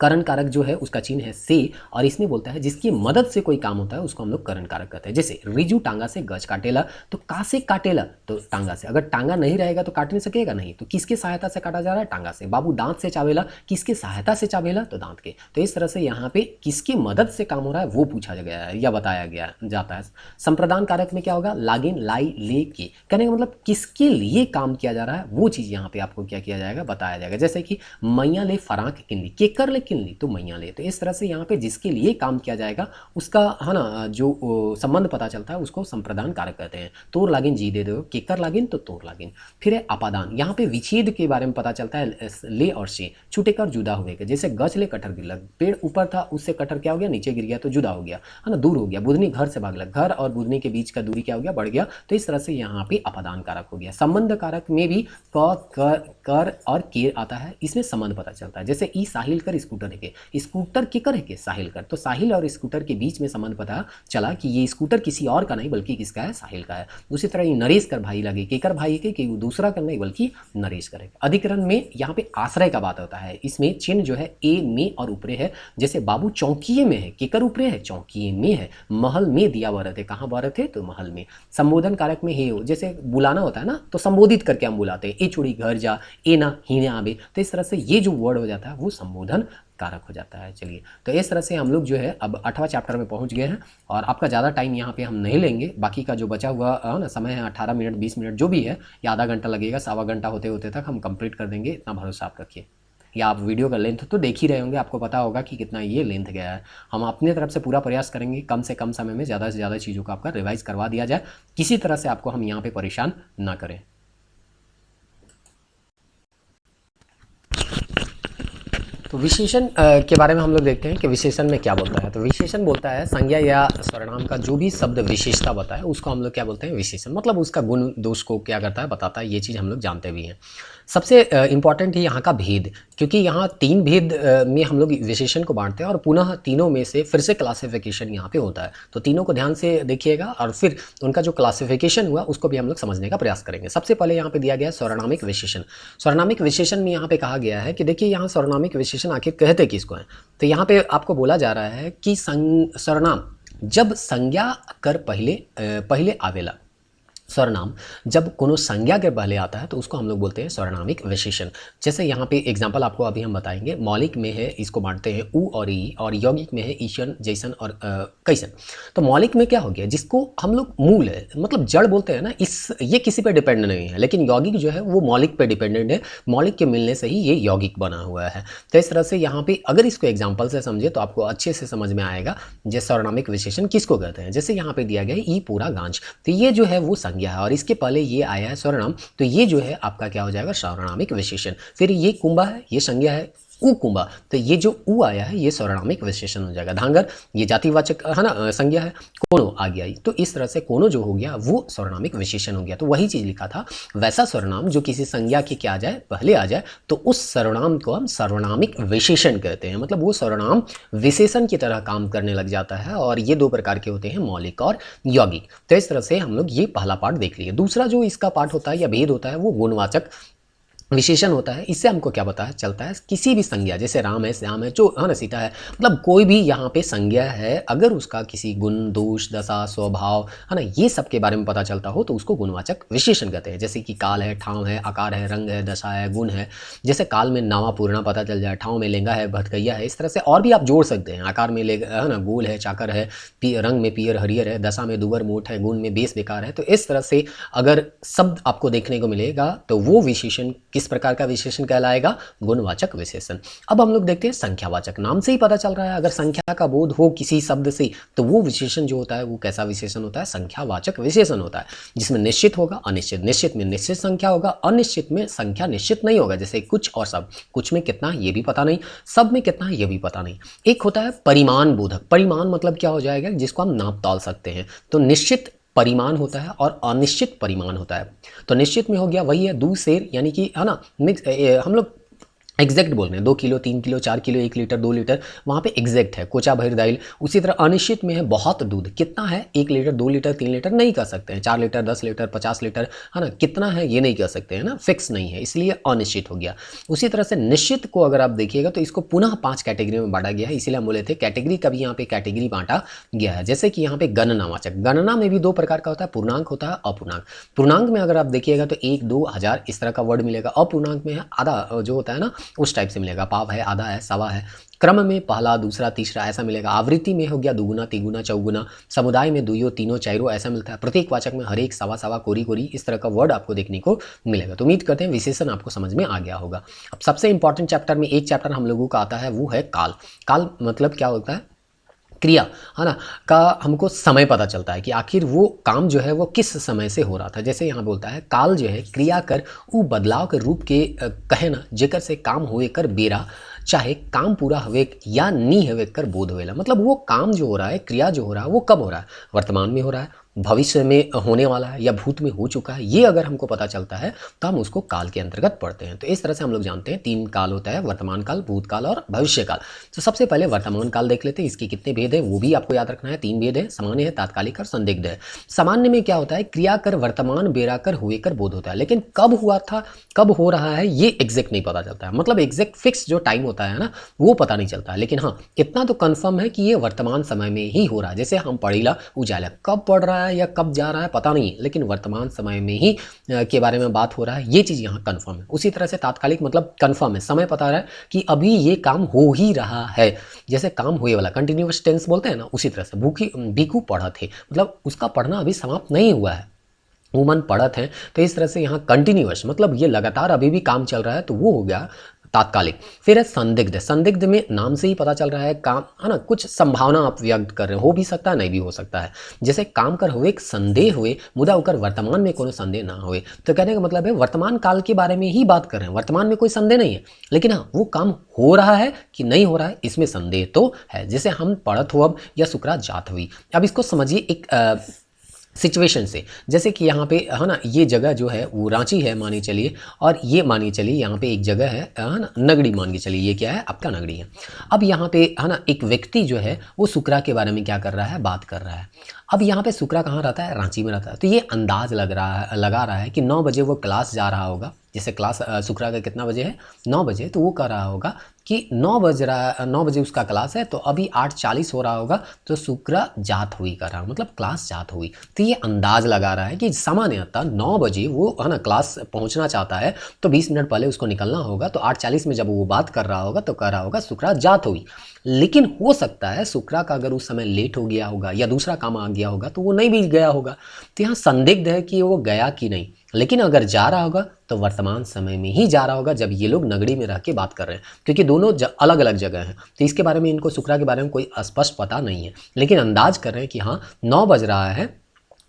करण कारक जो है उसका चिन्ह है से, और इसमें बोलता है जिसकी मदद से कोई काम होता है उसको हम लोग करण कारक कहते हैं। जैसे रिजू टांगा से गज काटेला, तो का से काटेला, तो टांगा से। अगर टांगा नहीं रहेगा तो काट नहीं सकेगा, नहीं, तो किसके सहायता से काटा जा रहा है, टांगा से। बाबू दांत से चावेला, किसके सहायता से चावेला, तो दांत के। तो इस तरह से यहाँ पे किसकी मदद से काम हो रहा है वो पूछा गया है या बताया गया जाता है। संप्रदान कारक में क्या होगा, लागिन, लाई, ले, के, कहने का मतलब किसके लिए काम किया जा रहा है वो चीज़ यहाँ पे आपको क्या किया जाएगा, बताया जाएगा। जैसे कि मैया ले फराक किनली, के कर ले किनली, तो मैया ले। तो इस तरह से यहाँ पे जिसके लिए काम किया जाएगा उसका है ना जो संबंध पता चलता है उसको संप्रदान कारक कहते हैं। तोर लागिन जी दे दो, केकर लागिन, तो तोर लागिन। फिर है अपादान, यहाँ पे विच्छेद के बारे में पता चलता है, ले और से, छूटे कर जुदा हुए के। जैसे गच ले कटहर गिरलक, पेड़ ऊपर था उससे कटहर क्या हो गया, नीचे गिर गया, तो जुदा हो गया, है ना, दूर हो गया। बुधनी घर से भागलक, घर और बुधनी के बीच का दूरी क्या हो गया, बढ़ गया। तो इस तरह से यहाँ पे अपादान कारक हो गया। संबंध कारक में भी कर और के आता है, इसमें संबंध पता चलता है। जैसे ई साहिल कर स्कूटर है के, स्कूटर केकर है के, साहिल कर, तो साहिल और स्कूटर के बीच में संबंध पता चला कि ये स्कूटर किसी और का नहीं बल्कि किसका है, साहिल का है। उसी तरह ये नरेश कर भाई लगे, केकर भाई के, वो दूसरा कर नहीं बल्कि नरेश करे। अधिकरण में यहाँ पे आश्रय का बात होता है, इसमें चिन्ह जो है ए में और ऊपरे है। जैसे बाबू चौकीए में है, केकर ऊपरे है, चौकीए में है। महल में दिया वरत है, कहाँ वरत है, तो महल में। संबोधन कारक में हे हो, जैसे बुलाना होता है ना तो संबोधित करके हम बुलाते हैं, ए छोड़ी घर जा, ए ना हीने आवे। तो इस तरह से ये जो वर्ड हो जाता है वो संबोधन कारक हो जाता है। चलिए, तो इस तरह से हम लोग जो है अब 8वां चैप्टर में पहुंच गए हैं और आपका ज़्यादा टाइम यहाँ पे हम नहीं लेंगे। बाकी का जो बचा हुआ ना समय है 18 मिनट 20 मिनट जो भी है, या आधा घंटा लगेगा, सवा घंटा होते होते तक हम कंप्लीट कर देंगे, इतना भरोसा आप रखिए। या आप वीडियो का लेंथ तो देख ही रहे होंगे, आपको पता होगा कि कितना ये लेंथ गया है। हम अपनी तरफ से पूरा प्रयास करेंगे कम से कम समय में ज़्यादा से ज़्यादा चीज़ों को आपका रिवाइज करवा दिया जाए, किसी तरह से आपको हम यहाँ पर परेशान ना करें। तो विशेषण के बारे में हम लोग देखते हैं कि विशेषण में क्या बोलता है। तो विशेषण बोलता है संज्ञा या सर्वनाम का जो भी शब्द विशेषता बताए उसको हम लोग क्या बोलते हैं, विशेषण। मतलब उसका गुण दोष को क्या करता है, बताता है। ये चीज़ हम लोग जानते भी हैं। सबसे इम्पॉर्टेंट है यहाँ का भेद, क्योंकि यहाँ 3 भेद में हम लोग विशेषण को बांटते हैं और पुनः तीनों में से फिर से क्लासिफिकेशन यहाँ पे होता है। तो तीनों को ध्यान से देखिएगा और फिर उनका जो क्लासिफिकेशन हुआ उसको भी हम लोग समझने का प्रयास करेंगे। सबसे पहले यहाँ पे दिया गया है सर्वनामिक विशेषण। सर्वनामिक विशेषण में यहाँ पे कहा गया है कि देखिए यहाँ सर्वनामिक विशेषण आखिर कहते किसको है। तो यहाँ पे आपको बोला जा रहा है कि सर्वनाम जब संज्ञा कर पहले आवेला, सर्वनाम जब कोनो संज्ञा के पहले आता है तो उसको हम लोग बोलते हैं सर्वनामिक विशेषण। जैसे यहाँ पे एग्जांपल आपको अभी हम बताएंगे। मौलिक में है, इसको बांटते हैं उ और ई, और यौगिक में है ईशन, जैसन और कैसन। तो मौलिक में क्या हो गया, जिसको हम लोग मूल है मतलब जड़ बोलते हैं ना, इस ये किसी पे डिपेंड नहीं है, लेकिन यौगिक जो है वो मौलिक पे डिपेंडेंट है। मौलिक के मिलने से ही ये यौगिक बना हुआ है। तो इस तरह से यहाँ पे अगर इसको एग्जाम्पल से समझे तो आपको अच्छे से समझ में आएगा जे सर्वनामिक विशेषण किसको कहते हैं। जैसे यहाँ पे दिया गया है ई पूरा गांज, तो ये जो है वो संज्ञा है और इसके पहले ये आया है सर्वनाम, तो ये जो है आपका क्या हो जाएगा, सर्वनामिक विशेषण। फिर ये कुंभा है, ये संज्ञा है उ कुंभा, तो ये जो उ आया है ये सर्वनामिक विशेषण हो जाएगा। धांगर ये जातिवाचक है ना, संज्ञा है। कोनो आ गया, तो इस तरह से कोनो जो हो गया वो सर्वनामिक विशेषण हो गया। तो वही चीज लिखा था, वैसा सर्वनाम जो किसी संज्ञा के क्या आ जाए, पहले आ जाए, तो उस सर्वनाम को हम सर्वनामिक विशेषण कहते हैं। मतलब वो सर्वनाम विशेषण की तरह काम करने लग जाता है। और ये दो प्रकार के होते हैं, मौलिक और यौगिक। तो इस तरह से हम लोग ये पहला पार्ट देख लिए। दूसरा जो इसका पार्ट होता है या भेद होता है वो गुणवाचक विशेषण होता है। इससे हमको क्या पता चलता है, किसी भी संज्ञा, जैसे राम है, श्याम है, जो है ना, सीता है, मतलब कोई भी यहाँ पे संज्ञा है, अगर उसका किसी गुण, दोष, दशा, स्वभाव है ना, ये सब के बारे में पता चलता हो तो उसको गुणवाचक विशेषण कहते हैं। जैसे कि काल है, ठाव है, आकार है, रंग है, दशा है, गुण है। जैसे काल में नावा पूर्णा पता चल जाए, ठाव में लेंगा है, भटकैया है, इस तरह से और भी आप जोड़ सकते हैं। आकार में है ना, गोल है, चाकर है, रंग में पियर हरियर है, दशा में दुबर मोट है, गुण में बेस बेकार है। तो इस तरह से अगर शब्द आपको देखने को मिलेगा तो वो विशेषण किस प्रकार का विशेषण कहलाएगा, गुणवाचक विशेषण। अब हम लोग देखते हैं संख्यावाचक। नाम से ही पता चल रहा है, अगर संख्या का बोध हो किसी शब्द से तो वो विशेषण जो होता है वो कैसा विशेषण होता है, संख्यावाचक विशेषण होता है, जिसमें निश्चित होगा, अनिश्चित। निश्चित में निश्चित संख्या होगा, अनिश्चित में संख्या निश्चित नहीं होगा। जैसे कुछ और सब, कुछ में कितना ये भी पता नहीं, सब में कितना ये भी पता नहीं। एक होता है परिमाण बोधक। परिमाण मतलब क्या हो जाएगा, जिसको हम नाप तौल सकते हैं। तो निश्चित परिमाण होता है और अनिश्चित परिमाण होता है। तो निश्चित में हो गया वही है दूध शेर, यानी कि है ना, मिक्स हम लोग एग्जैक्ट बोल रहे हैं, 2 kilo 3 kilo 4 kilo 1 litre 2 litre, वहाँ पे एग्जैक्ट है, कोचा भर दाइल। उसी तरह अनिश्चित में है बहुत दूध, कितना है, 1 लीटर 2 लीटर 3 लीटर नहीं कह सकते हैं, 4 लीटर 10 लीटर 50 लीटर, है ना, कितना है ये नहीं कह सकते हैं ना, फिक्स नहीं है, इसलिए अनिश्चित हो गया। उसी तरह से निश्चित को अगर आप देखिएगा तो इसको पुनः 5 कैटेगरी में बांटा गया है, इसीलिए हम बोले थे कैटेगरी का भी यहाँ पे कैटेगरी बांटा गया है। जैसे कि यहाँ पे गणनावाचक, गणना में भी 2 प्रकार का होता है, पूर्णांक होता है, अपूर्णांक। पूर्णांक में अगर आप देखिएगा तो 1 2 1000 इस तरह का वर्ड मिलेगा। अपूर्णांक में है आधा, जो होता है ना उस टाइप से मिलेगा, पाव है, आधा है, सवा है। क्रम में पहला दूसरा तीसरा ऐसा मिलेगा। आवृत्ति में हो गया दुगुना तिगुना चौगुना। समुदाय में दुइयो तीनों चारों ऐसा मिलता है। प्रत्येक वाचक में हर एक, सवा सवा, कोरी कोरी, इस तरह का वर्ड आपको देखने को मिलेगा। तो उम्मीद करते हैं विशेषण आपको समझ में आ गया होगा। अब सबसे इंपॉर्टेंट चैप्टर में एक चैप्टर हम लोगों का आता है, वो है काल। काल मतलब क्या होता है, क्रिया, है ना, का हमको समय पता चलता है कि आखिर वो काम जो है वो किस समय से हो रहा था। जैसे यहाँ बोलता है काल जो है क्रिया कर उ बदलाव के रूप के कहे ना, जेकर से काम होए कर बेरा, चाहे काम पूरा हवे या नी हवे कर बोध होएला। मतलब वो काम जो हो रहा है, क्रिया जो हो रहा है, वो कब हो रहा है, वर्तमान में हो रहा है, भविष्य में होने वाला है, या भूत में हो चुका है। ये अगर हमको पता चलता है तो हम उसको काल के अंतर्गत पढ़ते हैं। तो इस तरह से हम लोग जानते हैं 3 काल होता है, वर्तमान काल, भूतकाल और भविष्य काल। तो सबसे पहले वर्तमान काल देख लेते हैं। इसके कितने भेद है वो भी आपको याद रखना है। 3 भेद है, सामान्य है, तात्कालिक और संदिग्ध है। सामान्य में क्या होता है, क्रिया कर वर्तमान बेरा कर हुए कर बोध होता है, लेकिन कब हुआ था, कब हो रहा है, ये एग्जैक्ट नहीं पता चलता है। मतलब एग्जैक्ट फिक्स जो टाइम होता है ना, वो पता नहीं चलता है। लेकिन हाँ, इतना तो कन्फर्म है कि ये वर्तमान समय में ही हो रहा है। जैसे हम पढ़ीला उजाला, कब पढ़ रहा है या कब जा रहा है पता नहीं, लेकिन वर्तमान समय में ही के बारे में बात हो रहा है, ये चीज़ यहाँ कन्फर्म है। उसी तरह से तात्कालिक मतलब कन्फर्म है, समय पता रहा है कि अभी ये काम हो ही रहा है। जैसे काम हुए वाला कंटिन्यूअस टेंस बोलते हैं ना, उसी तरह से भीखू पढ़त है, मतलब उसका पढ़ना अभी समाप्त नहीं हुआ है, वुमन पढ़त है। तो इस तरह से यहाँ कंटिन्यूअस मतलब ये लगातार अभी भी काम चल रहा है, तो वो हो गया तात्कालिक। फिर है संदिग्ध। संदिग्ध में नाम से ही पता चल रहा है काम, है ना, कुछ संभावना आप व्यक्त कर रहे हो भी सकता है, नहीं भी हो सकता है। जैसे काम कर हुए एक संदेह हुए, मुदा होकर वर्तमान में कोनो संदेह ना हुए। तो कहने का मतलब है वर्तमान काल के बारे में ही बात कर रहे हैं, वर्तमान में कोई संदेह नहीं है, लेकिन हाँ वो काम हो रहा है कि नहीं हो रहा है इसमें संदेह तो है। जैसे हम पढ़त हो अब या सुकरा जात हुई। अब इसको समझिए एक सिचुएशन से। जैसे कि यहाँ पे है ना, ये जगह जो है वो रांची है मानी चलिए, और ये मानी चलिए यहाँ पे एक जगह है ना, नगड़ी मान के चलिए, ये क्या है, आपका नगड़ी है। अब यहाँ पे है ना एक व्यक्ति जो है वो सुकरा के बारे में क्या कर रहा है, बात कर रहा है। अब यहाँ पे शुक्रा कहाँ रहता है, रांची में रहता है। तो ये अंदाज लगा रहा है कि 9 बजे वो क्लास जा रहा होगा। जैसे क्लास शुक्रा का कितना बजे है, 9 बजे, तो वो कह रहा होगा कि 9 बजे उसका क्लास है, तो अभी 8:40 हो रहा होगा, तो शुक्रा जात हुई कर रहा है, मतलब क्लास जात हुई। तो ये अंदाज लगा रहा है कि सामान्यतः 9 बजे वो है ना क्लास पहुंचना चाहता है, तो 20 मिनट पहले उसको निकलना होगा। तो 8:40 में जब वो बात कर रहा होगा तो कह रहा होगा शुक्रा जात हुई। लेकिन हो सकता है शुक्रा का अगर उस समय लेट हो गया होगा या दूसरा काम आ गया होगा तो वो नहीं भी गया होगा। तो यहाँ संदिग्ध है कि वो गया कि नहीं। लेकिन अगर जा रहा होगा तो वर्तमान समय में ही जा रहा होगा जब ये लोग नगड़ी में रह के बात कर रहे हैं, क्योंकि दोनों अलग अलग जगह हैं। तो इसके बारे में इनको शुक्रा के बारे में कोई स्पष्ट पता नहीं है, लेकिन अंदाज कर रहे हैं कि हाँ 9 बज रहा है,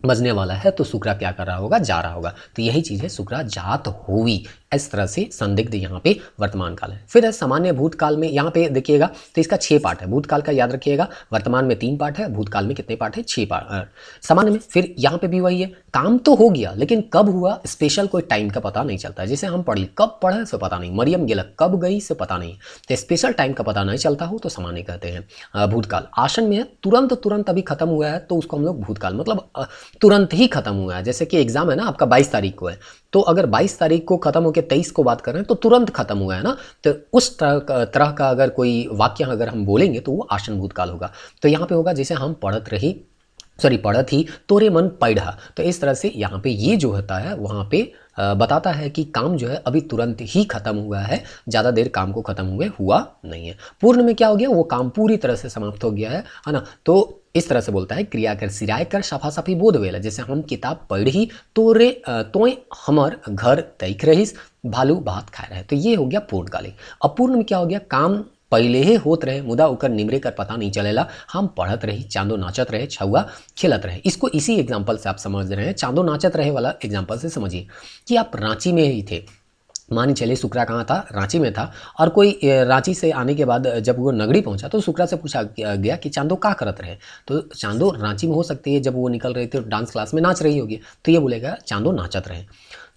बजने वाला है, तो शुक्रा क्या कर रहा होगा, जा रहा होगा। तो यही चीज़ है शुक्रा जात हुई। इस तरह से संदिग्ध यहाँ पे वर्तमान काल है। फिर है सामान्य भूतकाल में, यहाँ पे देखिएगा तो इसका 6 पार्ट है। भूतकाल का याद रखिएगा, वर्तमान में 3 पार्ट है, भूतकाल में कितने पार्ट है, 6 पार्ट। सामान्य में फिर यहाँ पे भी वही है, काम तो हो गया लेकिन कब हुआ स्पेशल कोई टाइम का पता नहीं चलता। जैसे हम पढ़ी, कब पढ़े से पता नहीं, मरियम गेला कब गई से पता नहीं। तो स्पेशल टाइम का पता नहीं चलता हो तो सामान्य कहते हैं। भूतकाल आसन में है, तुरंत अभी खत्म हुआ है तो उसको हम लोग भूतकाल, मतलब तुरंत ही खत्म हुआ है। जैसे कि एग्जाम है ना आपका 22 तारीख को है, तो अगर 22 तारीख को खत्म होकर 23 को बात कर रहे हैं तो तुरंत खत्म हुआ है ना। तो उस तरह का अगर कोई वाक्य अगर हम बोलेंगे तो वो आसन भूतकाल होगा। तो यहाँ पे होगा जैसे हम पढ़त ही तोरे मन पढ़ा। तो इस तरह से यहाँ पे ये जो होता है वहाँ पे बताता है कि काम जो है अभी तुरंत ही खत्म हुआ है, ज़्यादा देर काम को खत्म हुआ नहीं है। पूर्ण में क्या हो गया, वो काम पूरी तरह से समाप्त हो गया है ना। तो इस तरह से बोलता है, क्रिया कर सिराय कर सफा सफी बोध वेला। जैसे हम किताब पढ़ी तोय हमर घर देख रहीस, भालू भात खा रहे। तो ये हो गया पूर्णकालिक। अपूर्ण में क्या हो गया, काम पहले ही होत रहे मुदा ओकर निमरे कर पता नहीं चलेला। हम पढ़त रही, चांदो नाचत रहे, छुआ खेलत रहे। इसको इसी एग्जाम्पल से आप समझ रहे हैं, चांदो नाचत रहे वाला एग्जाम्पल से समझिए कि आप रांची में ही थे। मान चलिए शुक्रा कहाँ था, रांची में था, और कोई रांची से आने के बाद जब वो नगरी पहुंचा तो शुक्रा से पूछा गया कि चांदो क्या करत रहे। तो चांदो रांची में हो सकती है, जब वो निकल रही थी डांस क्लास में नाच रही होगी, तो ये बोलेगा चांदो नाचत रहे।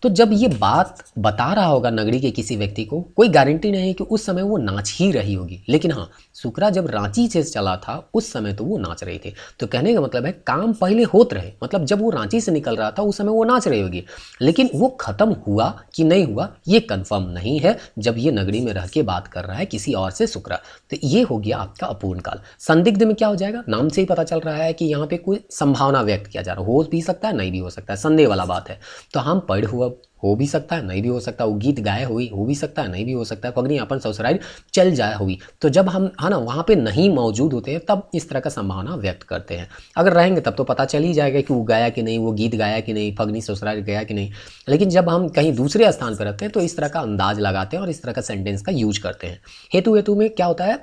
तो जब ये बात बता रहा होगा नगरी के किसी व्यक्ति को, कोई गारंटी नहीं है कि उस समय वो नाच ही रही होगी। लेकिन हाँ, शुक्रा जब रांची से चला था उस समय तो वो नाच रहे थे। तो कहने का मतलब है काम पहले होत रहे, मतलब जब वो रांची से निकल रहा था उस समय वो नाच रही होगी, लेकिन वो खत्म हुआ कि नहीं हुआ ये कंफर्म नहीं है जब ये नगरी में रह के बात कर रहा है किसी और से शुक्रा। तो ये हो गया आपका अपूर्ण काल। संदिग्ध में क्या हो जाएगा, नाम से ही पता चल रहा है कि यहाँ पे कोई संभावना व्यक्त किया जा रहा है, हो भी सकता है नहीं भी हो सकता है, संदेह वाला बात है। तो हम पढ़ हुआ हो भी सकता है नहीं भी हो सकता, वो गीत गाए हुई हो भी सकता है नहीं भी हो सकता है, पगनी अपन ससुराल चल जाए हुई। तो जब हम है ना वहाँ पे नहीं मौजूद होते हैं तब इस तरह का संभावना व्यक्त करते हैं। अगर रहेंगे तब तो पता चल ही जाएगा कि वो गाया कि नहीं, वो गीत गाया कि नहीं, पगनी ससुराल गया कि नहीं। लेकिन जब हम कहीं दूसरे स्थान पर रहते हैं तो इस तरह का अंदाज लगाते हैं और इस तरह का सेंटेंस का यूज करते हैं। हेतु में क्या होता है,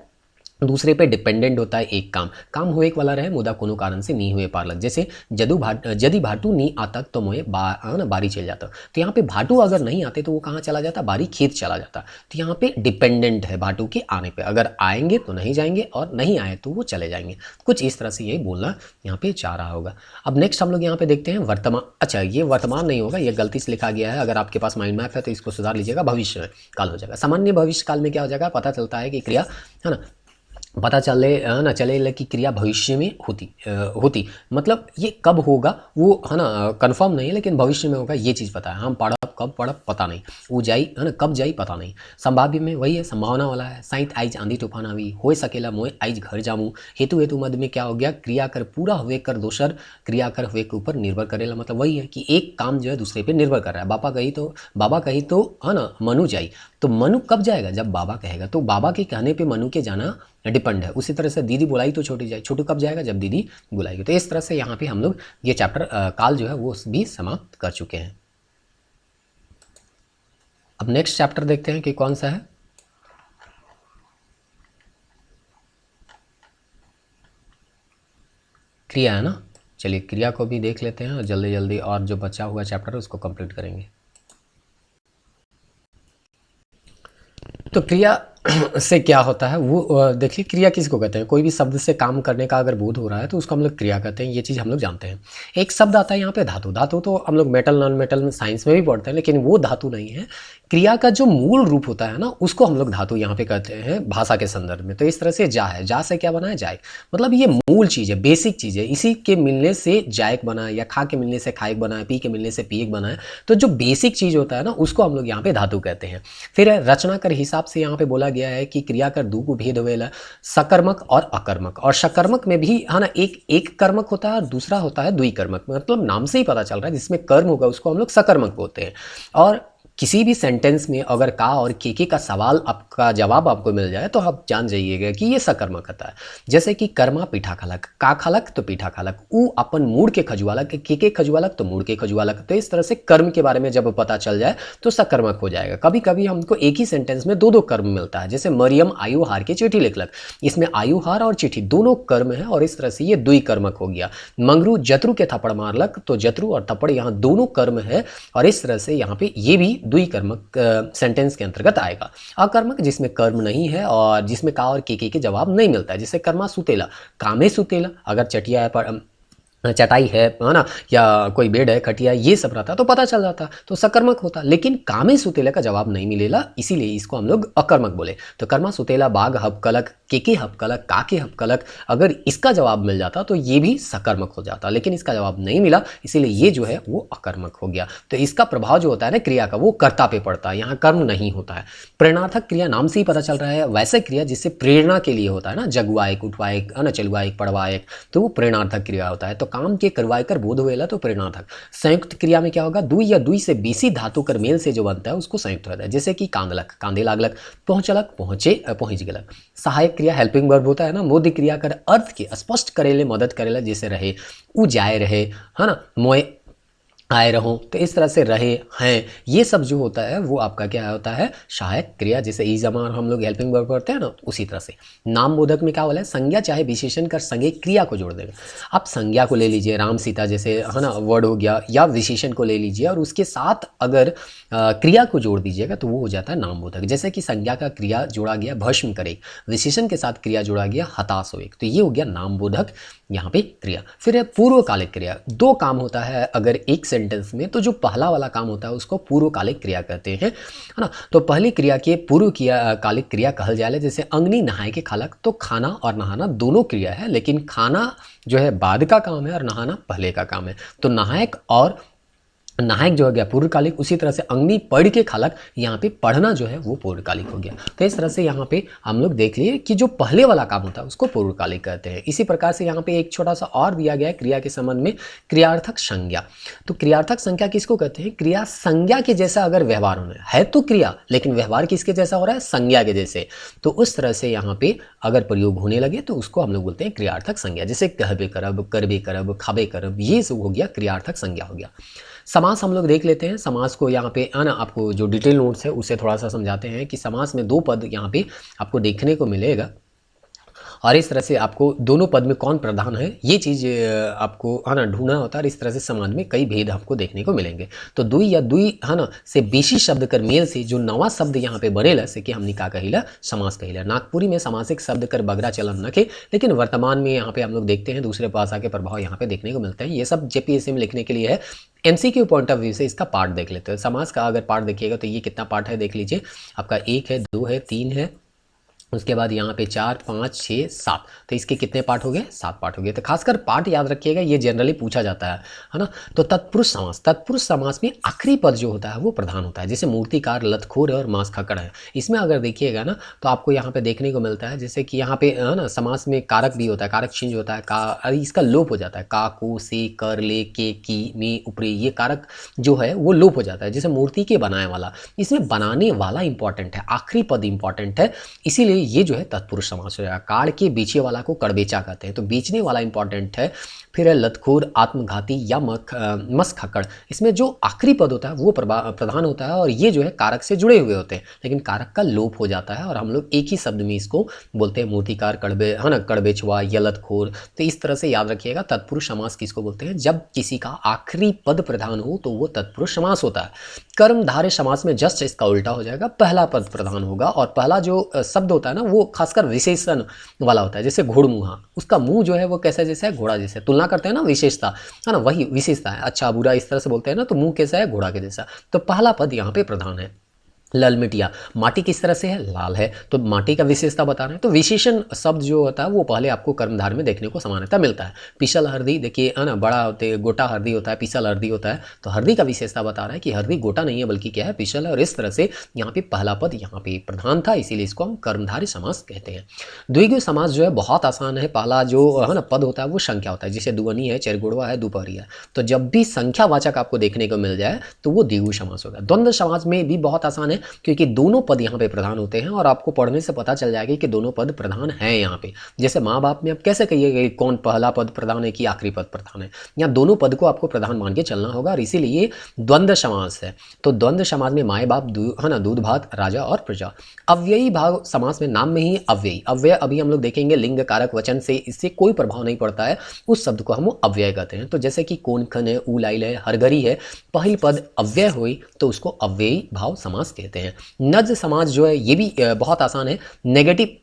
दूसरे पे डिपेंडेंट होता है एक काम हुए वाला रहे मुदा कोनो कारण से नहीं हुए पारलक। जैसे यदि भाटू नहीं आता तो मोए बारी चल जाता। तो यहाँ पे भाटू अगर नहीं आते तो वो कहाँ चला जाता, बारी खेत चला जाता। तो यहाँ पे डिपेंडेंट है भाटू के आने पे, अगर आएंगे तो नहीं जाएंगे और नहीं आए तो वो चले जाएंगे। कुछ इस तरह से यही बोलना यहाँ पे चाह रहा होगा। अब नेक्स्ट हम लोग यहाँ पे देखते हैं वर्तमान। अच्छा, ये वर्तमान नहीं होगा, ये गलती से लिखा गया है। अगर आपके पास माइंड मैप है तो इसको सुधार लीजिएगा, भविष्य काल हो जाएगा। सामान्य भविष्य काल में क्या हो जाएगा, पता चलता है कि क्रिया है ना, पता चले कि क्रिया भविष्य में होती मतलब ये कब होगा वो है ना कंफर्म नहीं है, लेकिन भविष्य में होगा ये चीज़ पता है। हम पढ़ब कब पढ़ब पता नहीं, वो जाई है ना कब जाई पता नहीं। संभाव्य में वही है, संभावना वाला है। साइंत आइज आंधी तूफान आवी, हो सकेला मोए आइज घर जामू। हेतु मध्य में क्या हो गया, क्रिया कर पूरा हुए कर दोसर क्रिया कर हुए के ऊपर निर्भर करेला। मतलब वही है कि एक काम जो है दूसरे पे निर्भर कर रहा है। बाबा कही तो है ना मनु जाई, तो मनु कब जाएगा, जब बाबा कहेगा। तो बाबा के कहने पे मनु के जाना डिपेंड है। उसी तरह से दीदी बुलाई तो छोटी जाए, छोटू कब जाएगा, जब दीदी बुलाएगी। तो इस तरह से यहाँ पे हम लोग ये चैप्टर काल जो है वो भी समाप्त कर चुके हैं। अब नेक्स्ट चैप्टर देखते हैं कि कौन सा है। क्रिया है ना, चलिए क्रिया को भी देख लेते हैं और जल्दी जल्दी और जो बचा हुआ चैप्टर है उसको कंप्लीट करेंगे। तो क्रिया से क्या होता है वो देखिए, क्रिया किसको कहते हैं? कोई भी शब्द से काम करने का अगर बोध हो रहा है तो उसको हम लोग क्रिया कहते हैं, ये चीज़ हम लोग जानते हैं। एक शब्द आता है यहाँ पे धातु। धातु तो हम लोग मेटल नॉन मेटल में साइंस में भी पढ़ते हैं, लेकिन वो धातु नहीं है। क्रिया का जो मूल रूप होता है ना, उसको हम लोग धातु यहाँ पे कहते हैं भाषा के संदर्भ में। तो इस तरह से जा है, जा से क्या बना है? जायक। मतलब ये मूल चीज़ है, बेसिक चीज़ है। इसी के मिलने से जायक बना है, या खा के मिलने से खायक बना है, पी के मिलने से पियक बना है। तो जो बेसिक चीज़ होता है ना, उसको हम लोग यहाँ पे धातु कहते हैं। फिर रचना कर हिसाब से यहाँ पे बोला गया है कि क्रिया कर दू को भेद होवेला, सकर्मक और अकर्मक। और सकर्मक में भी है ना, एक कर्मक होता है और दूसरा होता है द्विकर्मक। मतलब नाम से ही पता चल रहा है, जिसमें कर्म होगा उसको हम लोग सकर्मक बोलते हैं। और किसी भी सेंटेंस में अगर का और के का सवाल आपका जवाब आपको मिल जाए तो आप जान जाइएगा कि ये सकर्मक होता है। जैसे कि कर्मा पीठा खालक, का खालक तो पीठा खालक, ऊ अपन मूड के खजुआलक, के खजुआलक तो मूड के खजुआलक। तो इस तरह से कर्म के बारे में जब पता चल जाए तो सकर्मक हो जाएगा। कभी कभी हमको एक ही सेंटेंस में दो दो कर्म मिलता है, जैसे मरियम आयु हार के चिट्ठी लिखलक, इसमें आयु हार और चिट्ठी दोनों कर्म है, और इस तरह से ये द्विकर्मक हो गया। मंगरू जत्रु के थप्पड़ मारलक, तो जत्रु और थप्पड़ यहाँ दोनों कर्म है, और इस तरह से यहाँ पे ये भी द्विकर्मक सेंटेंस के अंतर्गत आएगा। अकर्मक जिसमें कर्म नहीं है और जिसमें का और के जवाब नहीं मिलता है, जैसे कर्मा सुतेला, कामे सुतेला। अगर चटिया है, चटाई है ना, या कोई बेड है, खटिया, ये सब रहता तो पता चल जाता, तो सकर्मक होता। लेकिन कामे सुतेला का जवाब नहीं मिलेला, इसीलिए इसको हम लोग अकर्मक बोले। तो कर्मा सुतेला बाघ हपकलक, के हपकलक, काके हपकलक, अगर इसका जवाब मिल जाता तो ये भी सकर्मक हो जाता, लेकिन इसका जवाब नहीं मिला, इसीलिए ये जो है वो अकर्मक हो गया। तो इसका प्रभाव जो होता है ना क्रिया का, वो कर्ता पे पड़ता है, यहाँ कर्म नहीं होता है। प्रेरणार्थक क्रिया नाम से ही पता चल रहा है, वैसे क्रिया जिससे प्रेरणा के लिए होता है ना, जगवाएक, उठवाएक, है ना, चलवाएक, पढ़वाएक, तो वो प्रेरणार्थक क्रिया होता है। तो काम के करवाए कर बोध होएला तो प्रेरणार्थक। संयुक्त क्रिया में क्या होगा? दुई या दुई से बेसी धातु कर मेल से जो बनता है उसको संयुक्त होता है। जैसे कि कांदलक, कांदे लागलक, पहुंचलक, पहुंचे, पहुंच गलक। सहायक क्रिया हेल्पिंग वर्ब होता है ना, मोदी क्रिया कर अर्थ के स्पष्ट करेले, मदद करेला, जैसे रहे, उ जाए रहे, है ना, मोए आए रहो। तो इस तरह से रहे, हैं, ये सब जो होता है वो आपका क्या होता है? सहायक क्रिया। जैसे ई जमा हम लोग हेल्पिंग वर्ब करते हैं ना, उसी तरह से। नाम बोधक में क्या बोला है? संज्ञा चाहे विशेषण कर संगे क्रिया को जोड़ देगा। आप संज्ञा को ले लीजिए, राम सीता जैसे, है ना, वर्ड हो गया, या विशेषण को ले लीजिए और उसके साथ अगर क्रिया को जोड़ दीजिएगा तो वो हो जाता है नाम बोधक। जैसे कि संज्ञा का क्रिया जोड़ा गया भस्म करे, विशेषण के साथ क्रिया जोड़ा गया हताश हो एक, तो ये हो गया नाम बोधक यहाँ पे क्रिया। फिर है पूर्वकालिक क्रिया। दो काम होता है अगर एक सेंटेंस में, तो जो पहला वाला काम होता है उसको पूर्वकालिक क्रिया कहते हैं, है ना। तो पहली क्रिया के पूर्व कालिक क्रिया कहल जाए, जैसे अंगनी नहाए के खालक। तो खाना और नहाना दोनों क्रिया है, लेकिन खाना जो है बाद का काम है और नहाना पहले का काम है। तो नहायक और नायक जो हो गया पूर्वकालिक, उसी तरह से अंगनी पढ़ के खालक, यहाँ पे पढ़ना जो है वो पूर्वकालिक हो गया। तो इस तरह से यहाँ पे हम लोग देख लिए कि जो पहले वाला काम होता है उसको पूर्वकालिक कहते हैं। इसी प्रकार से यहाँ पे एक छोटा सा और दिया गया है क्रिया के संबंध में, क्रियार्थक संज्ञा। तो क्रियार्थक संज्ञा किसको कहते हैं? क्रिया संज्ञा के जैसा अगर व्यवहार होना है तो क्रिया, लेकिन व्यवहार किसके जैसा हो रहा है? संज्ञा के जैसे। तो उस तरह से यहाँ पे अगर प्रयोग होने लगे तो उसको हम लोग बोलते हैं क्रियार्थक संज्ञा। जैसे कहबे करब, करबे करब, खाबे करब, ये सब हो गया क्रियार्थक संज्ञा हो गया। समास हम लोग देख लेते हैं। समास को यहाँ पे है ना, आपको जो डिटेल नोट्स है उससे थोड़ा सा समझाते हैं कि समास में दो पद यहाँ पे आपको देखने को मिलेगा, और इस तरह से आपको दोनों पद में कौन प्रधान है ये चीज़ आपको है ना ढूंढना होता है। और इस तरह से समाज में कई भेद आपको देखने को मिलेंगे। तो दुई या दुई है ना से बेसी शब्द कर मेल से जो नवा शब्द यहाँ पे बनेला से कि हमने का कहिला समास कहिला। नागपुरी में समासिक शब्द कर बगरा चलन न के, लेकिन वर्तमान में यहाँ पे हम लोग देखते हैं दूसरे भाषा के प्रभाव यहाँ पे देखने को मिलते हैं। ये सब जेपीएससी में लिखने के लिए है। एमसीक्यू पॉइंट ऑफ व्यू से इसका पार्ट देख लेते हैं। समास का अगर पार्ट देखिएगा तो ये कितना पार्ट है देख लीजिए। आपका 1 है, 2 है, 3 है, उसके बाद यहाँ पे 4, 5, 6, 7, तो इसके कितने पार्ट हो गए? 7 पार्ट हो गए। तो खासकर पार्ट याद रखिएगा, ये जनरली पूछा जाता है ना। तो तत्पुरुष समास, तत्पुरुष समास में आखिरी पद जो होता है वो प्रधान होता है। जैसे मूर्तिकार, लतखोर है और मांस खकड़ है। इसमें अगर देखिएगा ना तो आपको यहाँ पे देखने को मिलता है जैसे कि यहाँ पे है ना समास में कारक भी होता है, कारक चिन्ह होता है, का इसका लोप हो जाता है। का, को, से, कर, ले, के, की, में, ऊपरी, ये कारक जो है वो लोप हो जाता है। जैसे मूर्ति के बनाने वाला, इसमें बनाने वाला इंपॉर्टेंट है, आखिरी पद इंपॉर्टेंट है, इसीलिए ये जो है तत्पुरुष समास हो जाएगा। काड़ के बेचे वाला को कड़बेचा कहते हैं, तो बेचने वाला इंपॉर्टेंट है। फिर है लतखोर, आत्मघाती या मसखक्कड़। इसमें जो आखिरी पद होता है वो प्रधान होता है और ये जो है कारक से जुड़े हुए होते हैं, लेकिन कारक का लोप हो जाता है और हम लोग एक ही शब्द में इसको बोलते हैं, मूर्तिकार, कड़बे, है ना, कड़बेछुआ या लतखोर। तो इस तरह से याद रखिएगा। तत्पुरुष समास किसको बोलते हैं? जब किसी का आखिरी पद प्रधान हो तो वो तत्पुरुष समास होता है। कर्मधारय समास में जस्ट इसका उल्टा हो जाएगा, पहला पद प्रधान होगा और पहला जो शब्द होता है ना वो खासकर विशेषण वाला होता है। जैसे घोड़मुहा, उसका मुंह जो है वो कैसा जैसा है? घोड़ा जैसा। तुलना करते हैं ना, विशेषता, है ना, वही विशेषता है। अच्छा बुरा इस तरह से बोलते हैं ना, तो मुंह कैसा है? घोड़ा के जैसा। तो पहला पद यहाँ पे प्रधान है। ललमिटिया, माटी किस तरह से है? लाल है, तो माटी का विशेषता बता रहे हैं। तो विशेषण शब्द जो होता है वो पहले आपको कर्मधार में देखने को समानता मिलता है। पिसल हरदी, देखिए है ना, बड़ा होते गोटा हरदी होता है, पिसल हरदी होता है। तो हरदी का विशेषता बता रहा है कि हरदी गोटा नहीं है बल्कि क्या है? पिसल है। और इस तरह से यहाँ पे पहला पद यहाँ पे प्रधान था, इसीलिए इसको हम कर्मधारय समास कहते हैं। द्विगु समास जो है बहुत आसान है। पहला जो है ना पद होता है वो संख्या होता है, जैसे दुअनी है, चरगुड़वा है, दोपहरी है। तो जब भी संख्यावाचक आपको देखने को मिल जाए तो वो द्विगु समास होगा। द्वंद्व समास में भी बहुत आसान है, क्योंकि दोनों पद यहाँ पे प्रधान होते हैं और आपको पढ़ने से पता चल जाएगा कि दोनों पद प्रधान हैं यहाँ पे। जैसे माँ बाप में आप कैसे कहिएगा कि कौन पहला पद प्रधान है कि आखिरी पद प्रधान है? यहाँ दोनों पद को आपको प्रधान मान के चलना होगा और इसीलिए द्वंद्व समास है। तो द्वंद्व समास में माए बाप, है ना, दूध भात, राजा और प्रजा। अव्ययी भाव समास में नाम में ही अव्ययी, अव्यय अभी हम लोग देखेंगे लिंग कारक वचन से इससे कोई प्रभाव नहीं पड़ता है, उस शब्द को हम अव्यय कहते हैं। तो जैसे कि कोन खन है, उलाइल है, हरगरी है, पहली पद अव्यय हुई तो उसको अव्ययी भाव समास कहते हैं। नज समास जो है ये भी बहुत आसान है। नेगेटिव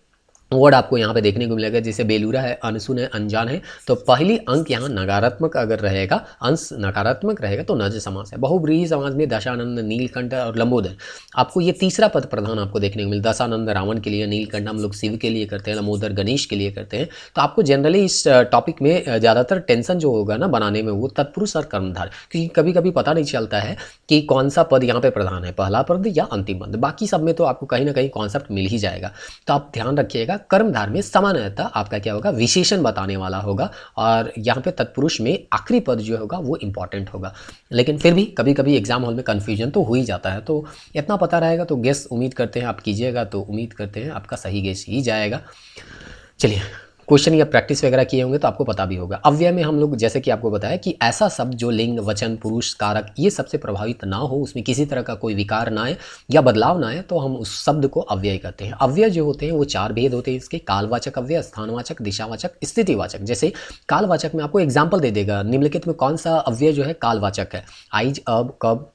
वर्ड आपको यहाँ पे देखने को मिलेगा, जैसे बेलूरा है, अनसुन है, अनजान है। तो पहली अंक यहाँ नकारात्मक अगर रहेगा, अंश नकारात्मक रहेगा तो नज समास है। बहुब्रीहि समास में दशानंद, नीलकंठ और लंबोदर, आपको ये तीसरा पद प्रधान आपको देखने को मिलता है। दशानंद रावण के लिए, नीलकंठ हम लोग शिव के लिए करते हैं, लंबोदर गणेश के लिए करते हैं। तो आपको जनरली इस टॉपिक में ज़्यादातर टेंशन जो होगा ना बनाने में वो तत्पुरुष और कर्मधार, क्योंकि कभी कभी पता नहीं चलता है कि कौन सा पद यहाँ पे प्रधान है, पहला पद या अंतिम पद। बाकी सब में तो आपको कहीं ना कहीं कॉन्सेप्ट मिल ही जाएगा। तो आप ध्यान रखिएगा, कर्मधार में सामान्यतः आपका क्या होगा? विशेषण बताने वाला होगा और यहाँ पे तत्पुरुष में आखिरी पद जो होगा वो इंपॉर्टेंट होगा। लेकिन फिर भी कभी कभी एग्जाम हॉल में कन्फ्यूजन तो हो ही जाता है, तो इतना पता रहेगा तो गेस उम्मीद करते हैं आप कीजिएगा, तो उम्मीद करते हैं आपका सही गेस ही जाएगा। चलिए, क्वेश्चन या प्रैक्टिस वगैरह किए होंगे तो आपको पता भी होगा। अव्यय में हम लोग जैसे कि आपको बताया कि ऐसा शब्द जो लिंग, वचन, पुरुष, कारक ये सबसे प्रभावित ना हो, उसमें किसी तरह का कोई विकार ना आए या बदलाव ना आए, तो हम उस शब्द को अव्यय कहते हैं। अव्यय जो होते हैं वो चार भेद होते हैं इसके: कालवाचक अव्यय, स्थानवाचक, दिशावाचक, स्थितिवाचक। जैसे कालवाचक में आपको एग्जाम्पल दे देगा, निम्नलिखित में कौन सा अव्यय जो है कालवाचक है? आइज, अब, कब,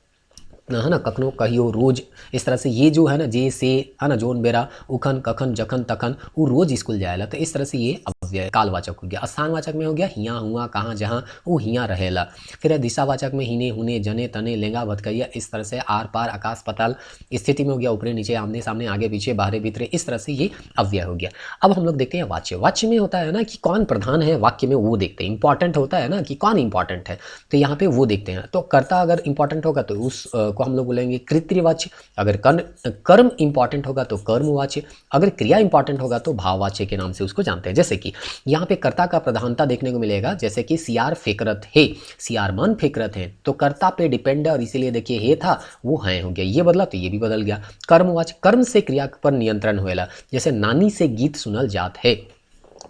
है ना, कखनो, कहियो, रोज। इस तरह से ये जो है ना, जे, से, है ना, जोन, बेरा, उखन, कखन, जखन, तखन, वो रोज स्कूल जाएला। तो इस तरह से ये अव्यय कालवाचक हो गया। स्थानवाचक में हो गया हिया, हुआ, कहाँ, जहाँ, वो हिया रहेला। फिर है दिशावाचक में हिने, हुने, जने, तने, लेंगा, भटकैया। इस तरह से आर पार, आकाश पाताल। स्थिति में हो गया ऊपरे नीचे, आमने सामने, आगे पीछे, बाहरे भीतरे। इस तरह से ये अव्यय हो गया। अब हम लोग देखते हैं वाच्य। वाच्य में होता है ना कि कौन प्रधान है वाक्य में, वो देखते हैं। इंपॉर्टेंट होता है ना कि कौन इंपॉर्टेंट है, तो यहाँ पे वो देखते हैं। तो कर्ता अगर इंपॉर्टेंट होगा तो उस को हम लोग बोलेंगे कृत्यवाच्य। अगर कर्म इंपॉर्टेंट होगा तो कर्मवाच्य। अगर क्रिया इंपॉर्टेंट होगा तो भाववाच्य के नाम से उसको जानते हैं। जैसे कि यहाँ पे कर्ता का प्रधानता देखने को मिलेगा, जैसे कि सियार फेकरत है, सियार मन फेकरत है, तो कर्ता पे डिपेंड है और इसीलिए देखिए हे था वो है हो गया, ये बदला तो ये भी बदल गया। कर्मवाच्य, कर्म से क्रिया पर नियंत्रण होएला, जैसे नानी से गीत सुनल जात है।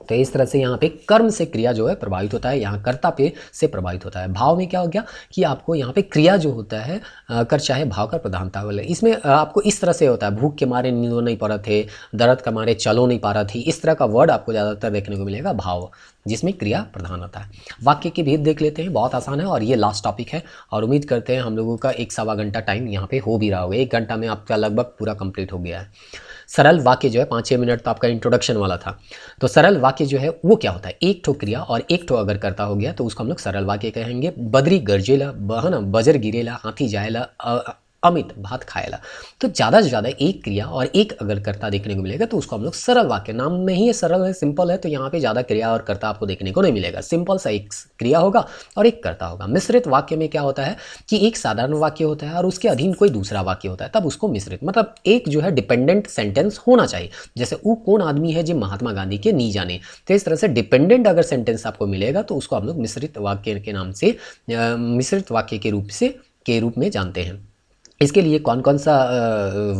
तो इस तरह से यहाँ पे कर्म से क्रिया जो है प्रभावित होता है, यहाँ कर्ता पे से प्रभावित होता है। भाव में क्या हो गया कि आपको यहाँ पे क्रिया जो होता है कर चाहे भाव का प्रधानता वाले, इसमें आपको इस तरह से होता है, भूख के मारे नींदो नहीं पा रहे थे, दर्द के मारे चलो नहीं पा रहा थी। इस तरह का वर्ड आपको ज़्यादातर देखने को मिलेगा भाव, जिसमें क्रिया प्रधान होता है। वाक्य के भेद देख लेते हैं, बहुत आसान है और ये लास्ट टॉपिक है और उम्मीद करते हैं हम लोगों का 1-1.25 घंटा टाइम यहाँ पे हो भी रहा होगा। 1 घंटा में आपका लगभग पूरा कंप्लीट हो गया है। सरल वाक्य जो है 5-6 मिनट तो आपका इंट्रोडक्शन वाला था। तो सरल वाक्य जो है वो क्या होता है? एक ठो क्रिया और एक ठो अगर करता हो गया तो उसको हम लोग सरल वाक्य कहेंगे। बदरी गरजेला, है ना, बजर गिरेला, हाथी जाएला, अमित भात खाएला। तो ज़्यादा से ज़्यादा एक क्रिया और एक अगर कर्ता देखने को मिलेगा तो उसको हम लोग सरल वाक्य, नाम में ही सरल है, सिंपल है, तो यहाँ पे ज़्यादा क्रिया और कर्ता आपको देखने को नहीं मिलेगा। सिंपल सा एक क्रिया होगा और एक कर्ता होगा। मिश्रित वाक्य में क्या होता है कि एक साधारण वाक्य होता है और उसके अधीन कोई दूसरा वाक्य होता है, तब उसको मिश्रित, मतलब एक जो है डिपेंडेंट सेंटेंस होना चाहिए। जैसे वो कौन आदमी है जो महात्मा गांधी के नी जाने, तो इस तरह से डिपेंडेंट अगर सेंटेंस आपको मिलेगा तो उसको हम लोग मिश्रित वाक्य के नाम से, मिश्रित वाक्य के रूप में जानते हैं। इसके लिए कौन कौन सा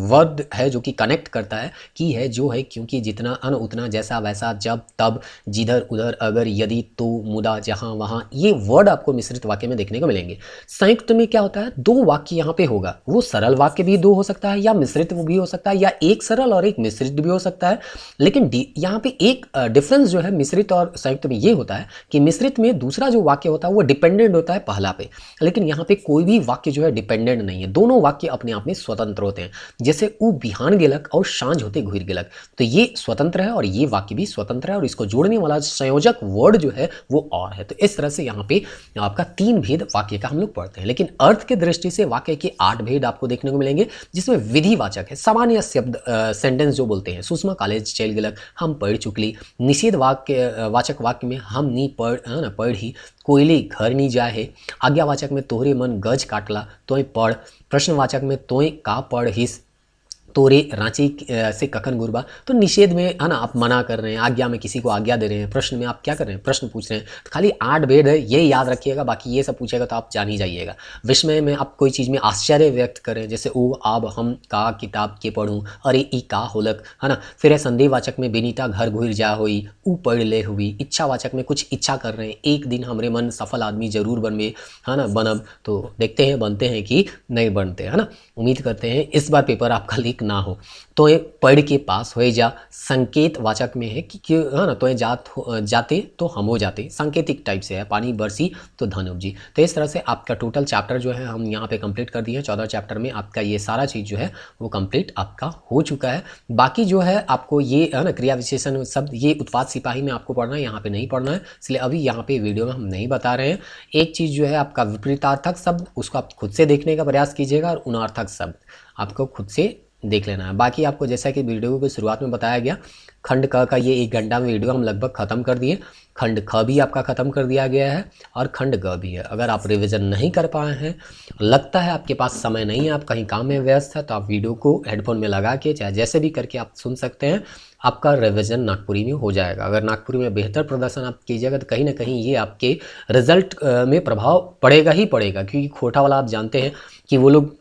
वर्ड है जो कि कनेक्ट करता है, की है, जो है, क्योंकि, जितना, अन, उतना, जैसा, वैसा, जब, तब, जिधर, उधर, अगर, यदि, तो, मुदा, जहाँ, वहाँ, ये वर्ड आपको मिश्रित वाक्य में देखने को मिलेंगे। संयुक्त में क्या होता है, दो वाक्य यहाँ पे होगा, वो सरल वाक्य भी दो हो सकता है, या मिश्रित भी हो सकता है, या एक सरल और एक मिश्रित भी हो सकता है। लेकिन यहाँ पे एक डिफरेंस जो है मिश्रित और संयुक्त में ये होता है कि मिश्रित में दूसरा जो वाक्य होता है वो डिपेंडेंट होता है पहला पे, लेकिन यहाँ पे कोई भी वाक्य जो है डिपेंडेंट नहीं है, दोनों वाक्य अपने आप में स्वतंत्र होते हैं। जैसे ऊ बिहान गेलक और सांझ होते घुर गेलक, तो ये स्वतंत्र है और ये वाक्य भी स्वतंत्र है, और इसको जोड़ने वाला संयोजक वर्ड जो है वो और है। तो इस तरह से यहाँ पे आपका 3 भेद वाक्य का हम लोग पढ़ते हैं। लेकिन अर्थ के दृष्टि से वाक्य के 8 भेद आपको देखने को मिलेंगे, जिसमें विधिवाचक है, सामान्य शब्द, सेंटेंस जो बोलते हैं, सुषमा कॉलेज चल गेलक, हम पढ़ चुकली। निषेध वाक्य, वाचक वाक्य में हम नी पढ़ ही, कोयली घर नहीं जाए है। आज्ञावाचक में तोहरे मन गज काटला तोय पढ़। प्रश्नवाचक में तोय का पढ़ हिस, तोरे रांची से कखन गुरबा। तो निषेध में है ना, आप मना कर रहे हैं, आज्ञा में किसी को आज्ञा दे रहे हैं, प्रश्न में आप क्या कर रहे हैं, प्रश्न पूछ रहे हैं। तो खाली 8 भेद है, ये याद रखिएगा, बाकी ये सब पूछेगा तो आप जान ही जाइएगा। विस्मय में आप कोई चीज़ में आश्चर्य व्यक्त करें, जैसे ओ आब हम का किताब के पढ़ूँ, अरे ई का होलक, है ना। फिर है संदेहवाचक में बेनीता घर घुर जा हुई, ऊ पढ़ ले हुई। इच्छावाचक में कुछ इच्छा कर रहे हैं, एक दिन हमरे मन सफल आदमी जरूर बनवे, है ना, बनब। तो देखते हैं बनते हैं कि नहीं बनते, है ना। उम्मीद करते हैं इस बार पेपर आपका लीक ना हो। तो ये पढ़ के पास हो जा। संकेत वाचक में है कि है ना, तो ये जाते तो हम हो जाते, सांकेतिक टाइप से है, पानी बरसी तो धन उपजी। तो इस तरह से आपका टोटल चैप्टर जो है हम यहाँ पे कंप्लीट कर दिए हैं। 14 चैप्टर में आपका ये सारा चीज़ जो है वो कंप्लीट आपका हो चुका है। बाकी जो है आपको ये है ना, क्रिया विशेषण शब्द, ये उत्पाद सिपाही में आपको पढ़ना है, यहाँ पे नहीं पढ़ना है, इसलिए अभी यहाँ पे वीडियो में हम नहीं बता रहे हैं। एक चीज़ जो है आपका विपरीतार्थक शब्द, उसको आप खुद से देखने का प्रयास कीजिएगा, और उनार्थक शब्द आपको खुद से देख लेना है। बाकी आपको जैसा कि वीडियो की शुरुआत में बताया गया, खंड क का ये 1 घंटा में वीडियो हम लगभग ख़त्म कर दिए। खंड ख भी आपका ख़त्म कर दिया गया है, और खंड ग भी है। अगर आप रिवीजन नहीं कर पाए हैं, लगता है आपके पास समय नहीं है, आप कहीं काम में व्यस्त है, तो आप वीडियो को हेडफोन में लगा के चाहे जैसे भी करके आप सुन सकते हैं। आपका रिवीजन नागपुरी में हो जाएगा। अगर नागपुरी में बेहतर प्रदर्शन आप कीजिएगा तो कहीं ना कहीं ये आपके रिजल्ट में प्रभाव पड़ेगा ही पड़ेगा, क्योंकि खोटा वाला आप जानते हैं कि वो लोग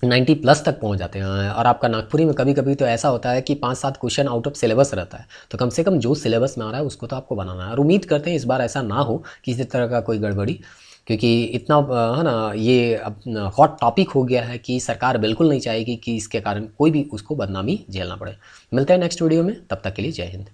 90+ तक पहुंच जाते हैं, और आपका नागपुरी में कभी कभी तो ऐसा होता है कि 5-7 क्वेश्चन आउट ऑफ सिलेबस रहता है। तो कम से कम जो सिलेबस में आ रहा है उसको तो आपको बनाना है, और उम्मीद करते हैं इस बार ऐसा ना हो किसी तरह का कोई गड़बड़ी, क्योंकि इतना है ना, ये अब हॉट टॉपिक हो गया है कि सरकार बिल्कुल नहीं चाहेगी कि इसके कारण कोई भी उसको बदनामी झेलना पड़े। मिलते हैं नेक्स्ट वीडियो में, तब तक के लिए जय हिंद।